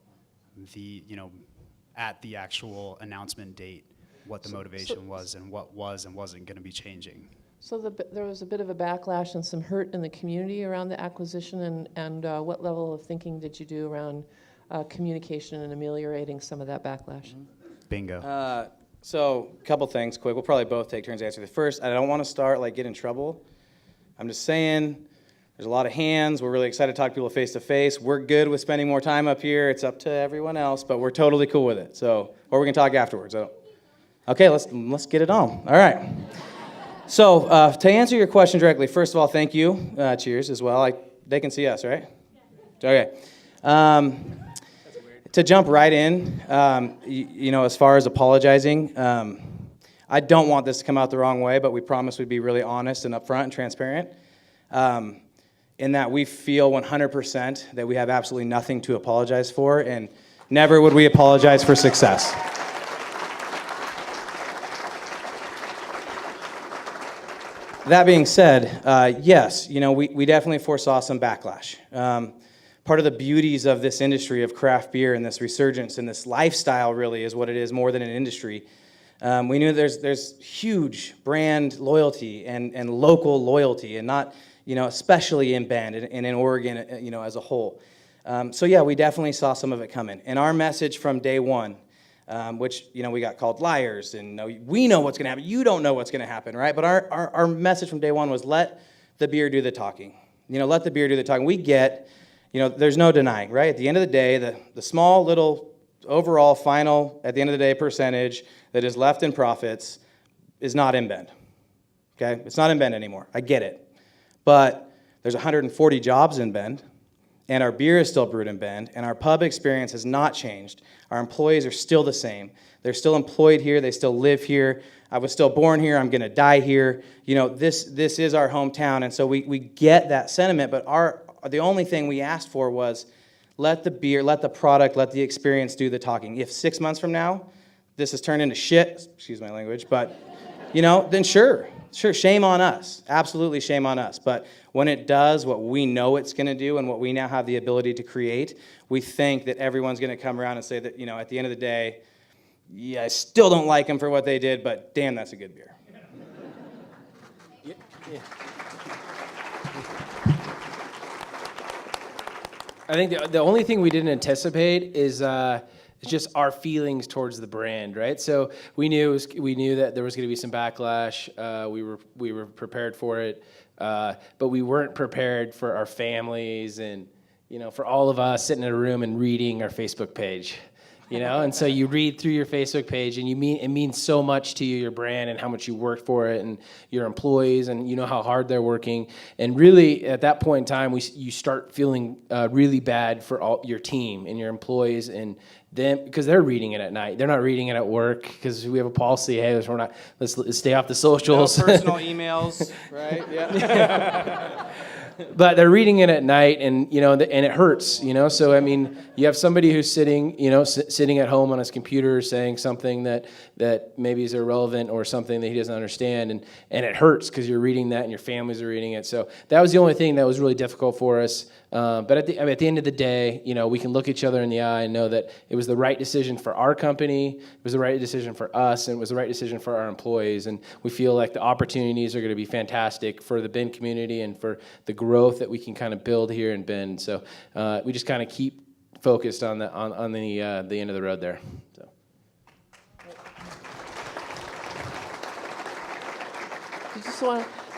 at the actual announcement date what the motivation was and what was and wasn't going to be changing? So there was a bit of a backlash and some hurt in the community around the acquisition, and what level of thinking did you do around communication and ameliorating some of that backlash? Bingo. So a couple things quick. We'll probably both take turns answering. First, I don't want to start get in trouble. I'm just saying there's a lot of hands. We're really excited to talk to people face to face. We're good with spending more time up here. It's up to everyone else, but we're totally cool with it. So, or we can talk afterwards. Okay, let's get it on. All right. So to answer your question directly, first of all, thank you. Cheers as well. They can see us, right? Okay. To jump right in, as far as apologizing, I don't want this to come out the wrong way, but we promise we'd be really honest and upfront and transparent, in that we feel 100% that we have absolutely nothing to apologize for, and never would we apologize for success. That being said, yes, we definitely foresaw some backlash. Part of the beauties of this industry of craft beer and this resurgence and this lifestyle really is what it is more than an industry. We knew there's huge brand loyalty and local loyalty, and not, especially in Bend and in Oregon, as a whole. So yeah, we definitely saw some of it coming. And our message from day one, which, we got called liars, and we know what's going to happen. You don't know what's going to happen, right? But our message from day one was let the beer do the talking. Let the beer do the talking. We get... there's no denying, right? At the end of the day, the small little overall final, at the end of the day, percentage that is left in profits is not in Bend, okay? It's not in Bend anymore. I get it. But there's 140 jobs in Bend, and our beer is still brewed in Bend, and our pub experience has not changed. Our employees are still the same. They're still employed here. They still live here. I was still born here. I'm going to die here. This is our hometown, and so we get that sentiment, but the only thing we asked for was let the beer, let the product, let the experience do the talking. If 6 months from now this has turned into shit, excuse my language, but, then sure, shame on us. Absolutely shame on us. But when it does what we know it's going to do and what we now have the ability to create, we think that everyone's going to come around and say that, at the end of the day, yeah, I still don't like them for what they did, but damn, that's a good beer. Yeah. I think the only thing we didn't anticipate is just our feelings towards the brand, right? So we knew that there was going to be some backlash. We were prepared for it. but we weren't prepared for our families and, for all of us sitting in a room and reading our Facebook page. And so you read through your Facebook page, and it means so much to you, your brand, and how much you work for it, and your employees, and how hard they're working. And really, at that point in time, you start feeling really bad for all your team and your employees, and them, because they're reading it at night. They're not reading it at work, because we have a policy. Hey, let's stay off the socials. No personal emails, right? Yeah. But they're reading it at night, and and it hurts, So I mean, you have somebody who's sitting, sitting at home on his computer saying something that maybe is irrelevant or something that he doesn't understand, and it hurts because you're reading that and your families are reading it. So that was the only thing that was really difficult for us. But at the end of the day, we can look each other in the eye and know that it was the right decision for our company, it was the right decision for us, and it was the right decision for our employees. And we feel like the opportunities are going to be fantastic for the Bend community and for the growth that we can kind of build here in Bend. So we just kind of keep focused on the end of the road there. So.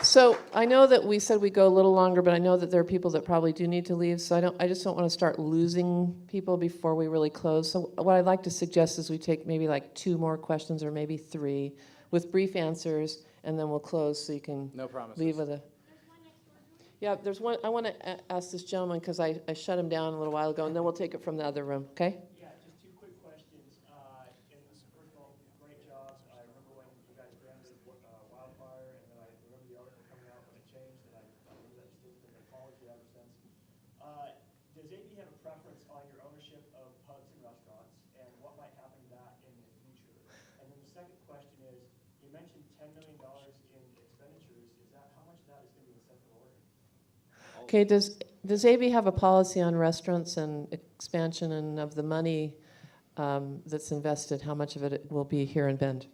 So I know that we said we go a little longer, but I know that there are people that probably do need to leave. So I just don't want to start losing people before we really close. So what I'd like to suggest is we take maybe like 2 more questions or maybe 3 with brief answers, and then we'll close so you can leave with a. Yeah, there's one. I want to ask this gentleman because I shut him down a little while ago, and then we'll take it from the other room. Okay? Yeah, just 2 quick questions. First of all, great job. I remember when you guys branded Wildfire, and then I remember the article coming out when it changed, and I remember that still been an apology ever since. Does AB have a preference on your ownership of pubs and restaurants, and what might happen to that in the future? And then the second question is, you mentioned $10 million in expenditures. Is that how much of that is going to be in Central Oregon? Okay, does AB have a policy on restaurants and expansion, and of the money that's invested, how much of it will be here in Bend?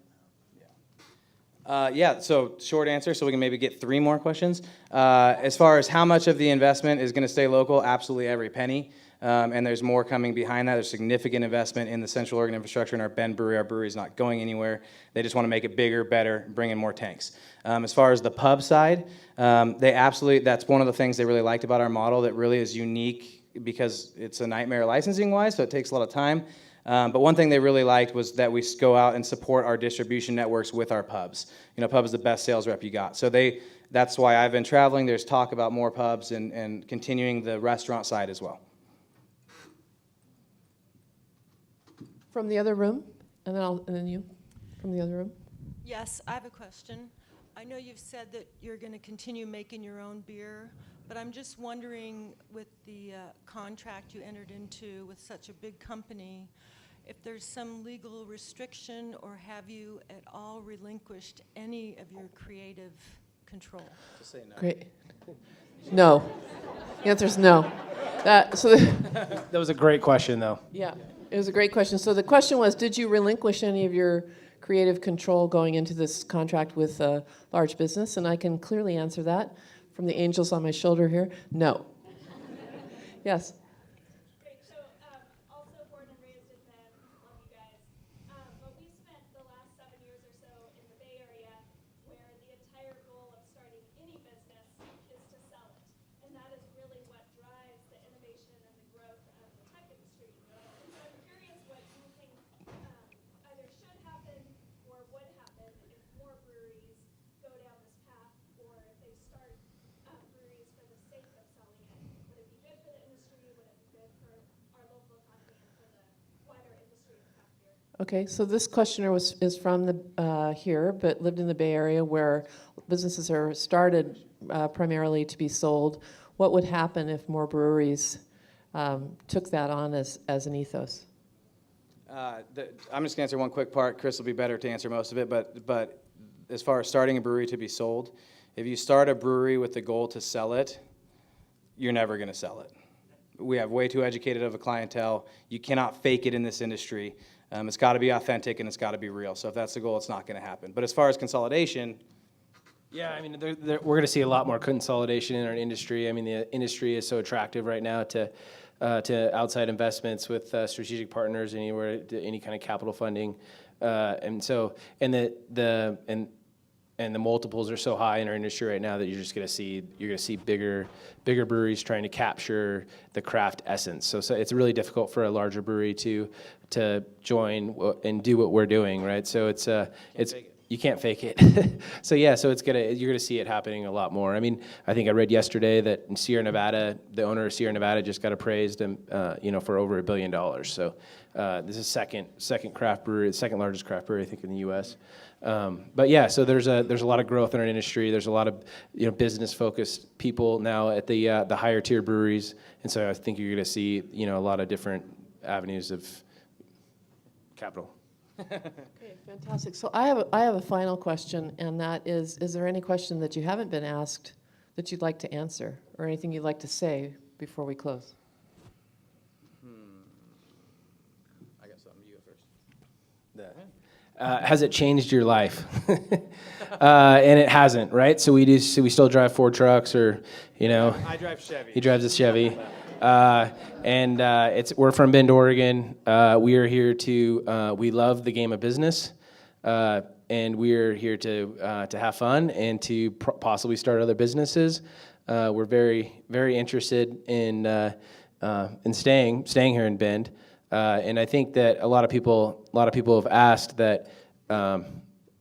Yeah, so short answer, so we can maybe get 3 more questions. As far as how much of the investment is going to stay local, absolutely every penny. And there's more coming behind that. There's significant investment in the Central Oregon infrastructure in our Bend brewery. Our brewery is not going anywhere. They just want to make it bigger, better, bring in more tanks. As far as the pub side, that's one of the things they really liked about our model that really is unique because it's a nightmare licensing-wise, so it takes a lot of time. But one thing they really liked was that we go out and support our distribution networks with our pubs. Pub is the best sales rep you got. So that's why I've been traveling. There's talk about more pubs and continuing the restaurant side as well. From the other room, and then you, from the other room. Yes, I have a question. I know you've said that you're going to continue making your own beer, but I'm just wondering, with the contract you entered into with such a big company, if there's some legal restriction, or have you at all relinquished any of your creative control? Just say no. Great. No. The answer is no. That was a great question, though. Yeah, it was a great question. So the question was, did you relinquish any of your creative control going into this contract with a large business? And I can clearly answer that from the angels on my shoulder here. No. Yes. Great. So also born and raised in Bend, love you guys. But we spent the last 7 years or so in the Bay Area, where the entire goal of starting any business is to sell it. And that is really what drives the innovation and the growth of the tech industry. And so I'm curious what you think either should happen or would happen if more breweries go down this path, or if they start breweries for the sake of selling it. Would it be good for the industry? Would it be good for our local economy and for the wider industry of craft beer? Okay, so this questioner is from here, but lived in the Bay Area, where businesses are started primarily to be sold. What would happen if more breweries took that on as an ethos? I'm just going to answer one quick part. Chris will be better to answer most of it, but as far as starting a brewery to be sold, if you start a brewery with the goal to sell it, you're never going to sell it. We have way too educated of a clientele. You cannot fake it in this industry. It's got to be authentic and it's got to be real. So if that's the goal, it's not going to happen. But as far as consolidation, yeah, I mean, we're going to see a lot more consolidation in our industry. I mean, the industry is so attractive right now to outside investments with strategic partners, anywhere, any kind of capital funding, and the multiples are so high in our industry right now that you're going to see bigger breweries trying to capture the craft essence. So it's really difficult for a larger brewery to join and do what we're doing, right? So it's you can't fake it. So you're gonna see it happening a lot more. I mean, I think I read yesterday that in Sierra Nevada, the owner of Sierra Nevada just got appraised, for over $1 billion. So this is second craft brewery, the second largest craft brewery I think in the U.S. So there's a lot of growth in our industry. There's a lot of business focused people now at the higher tier breweries, and so I think you're gonna see a lot of different avenues of capital. Okay, fantastic. So I have a final question, and that is there any question that you haven't been asked that you'd like to answer, or anything you'd like to say before we close? I got something. You go first. Has it changed your life? And it hasn't, right? So we still drive Ford trucks, or I drive Chevy. He drives a Chevy. We're from Bend, Oregon. We are here we love the game of business, and we're here to have fun and to possibly start other businesses. We're very, very interested in staying here in Bend, and I think that a lot of people have asked that.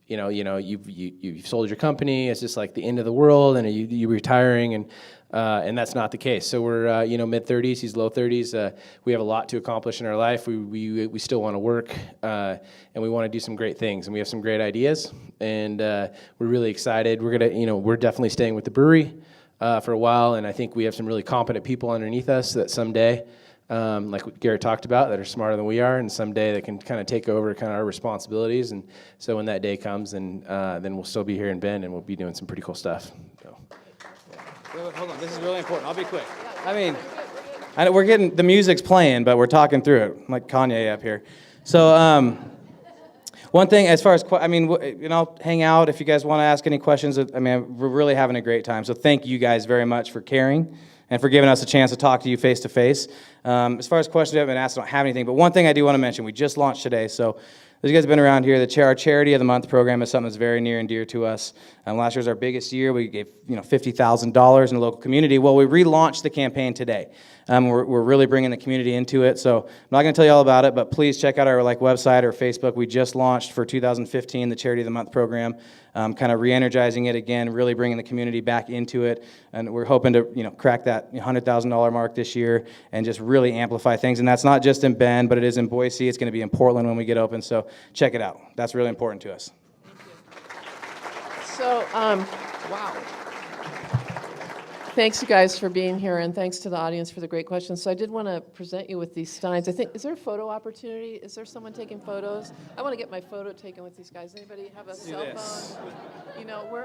You've sold your company. It's just like the end of the world, and you retiring, and that's not the case. So we're mid-30s, he's low 30s. We have a lot to accomplish in our life. We still want to work, and we want to do some great things, and we have some great ideas, and we're really excited. We're definitely staying with the brewery for a while, and I think we have some really competent people underneath us that someday. Like what Garrett talked about, that are smarter than we are, and someday they can kind of take over kind of our responsibilities. And so when that day comes, then we'll still be here in Bend, and we'll be doing some pretty cool stuff. So. Wait, hold on. This is really important. I'll be quick. I mean, we're getting the music's playing, but we're talking through it, like Kanye up here. So one thing, as far as hang out if you guys want to ask any questions. We're really having a great time. So thank you guys very much for caring and for giving us a chance to talk to you face to face. As far as questions you haven't been asked, I don't have anything. But one thing I do want to mention, we just launched today. So those guys have been around here. Our Charity of the Month program is something that's very near and dear to us. Last year was our biggest year. We gave $50,000 in the local community. Well, we relaunched the campaign today. We're really bringing the community into it. So I'm not going to tell you all about it, but please check out our website or Facebook. We just launched for 2015 the Charity of the Month program, kind of re-energizing it again, really bringing the community back into it. And we're hoping to crack that $100,000 mark this year and just really amplify things. And that's not just in Bend, but it is in Boise. It's going to be in Portland when we get open. So check it out. That's really important to us. So, wow. Thanks, you guys, for being here, and thanks to the audience for the great questions. So I did want to present you with these steins. Is there a photo opportunity? Is there someone taking photos? I want to get my photo taken with these guys. Anybody have a cell phone?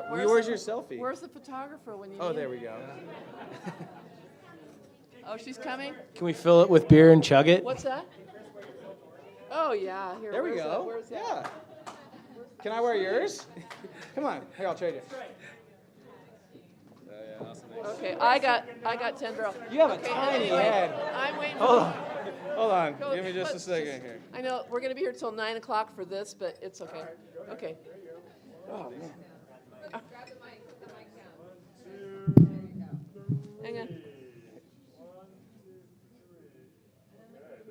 Where's your selfie? Where's the photographer when you Oh, need there him? we go. Oh, she's coming? Can we fill it with beer and chug it? What's that? Oh, yeah. Here, There we go. Where's that? Yeah. Can I wear yours? Come on. Here, I'll trade you. Okay, I got 10 barrel. You have a tiny head. I'm waiting. Hold on. Give me just a second here. I know we're going to be here till 9 o'clock for this, but it's okay. Okay. Oh, man. Hang on.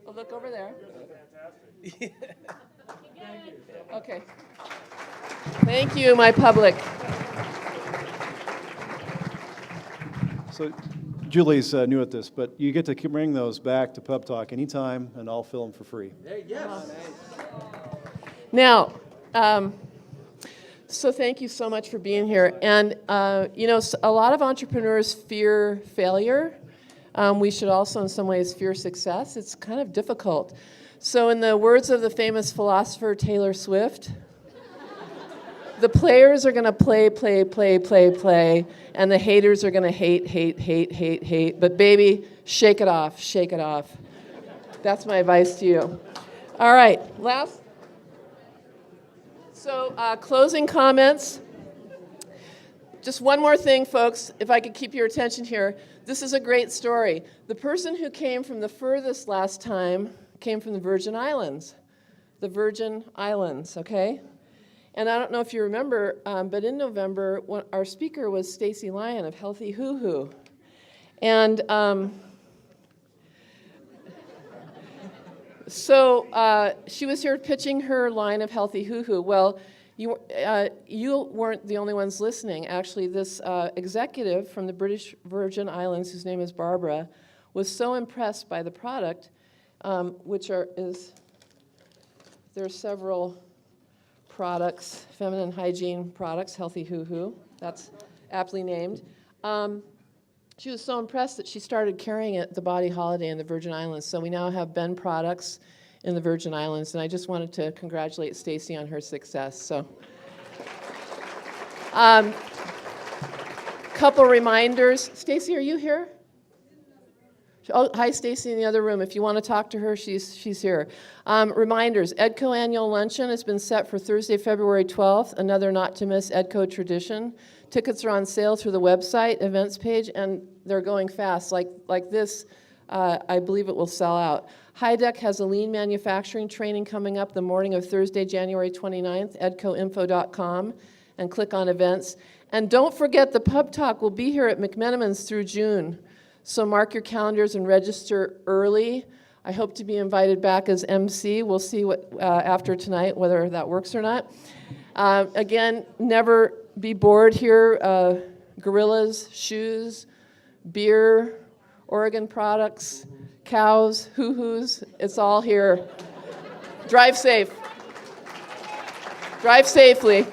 Oh, look over there. Okay. Thank you, my public. So Julie's new at this, but you get to bring those back to PubTalk anytime, and I'll fill them for free. Yes. Now, so thank you so much for being here. And, a lot of entrepreneurs fear failure. We should also, in some ways, fear success. It's kind of difficult. So in the words of the famous philosopher Taylor Swift, the players are going to play, and the haters are going to hate. But baby, shake it off. That's my advice to you. All right, last. So closing comments. Just one more thing, folks, if I could keep your attention here. This is a great story. The person who came from the furthest last time came from the Virgin Islands. The Virgin Islands, okay? And I don't know if you remember, but in November, our speaker was Stacy Lyon of Healthy Hoo Hoo. And so she was here pitching her line of Healthy Hoo Hoo. Well, you weren't the only ones listening. Actually, this executive from the British Virgin Islands, whose name is Barbara, was so impressed by the product, there are several products, feminine hygiene products, Healthy Hoo Hoo, that's aptly named. She was so impressed that she started carrying it at the Body Holiday in the Virgin Islands. So we now have Ben products in the Virgin Islands, and I just wanted to congratulate Stacy on her success. So, couple reminders. Stacy, are you here? Oh, hi, Stacy in the other room. If you want to talk to her, she's here. Reminders, EDCO Annual Luncheon has been set for Thursday, February 12th, another not-to-miss EDCO tradition. Tickets are on sale through the website events page, and they're going fast. Like this, I believe it will sell out. HiDeck has a lean manufacturing training coming up the morning of Thursday, January 29th, edcoinfo.com, and click on events. And don't forget, the PubTalk will be here at McMenamins through June. So mark your calendars and register early. I hope to be invited back as MC. We'll see what after tonight, whether that works or not. Again, never be bored here. Gorillas, shoes, beer, Oregon products, cows, hoo-hoos, it's all here. Drive safe. Drive safely.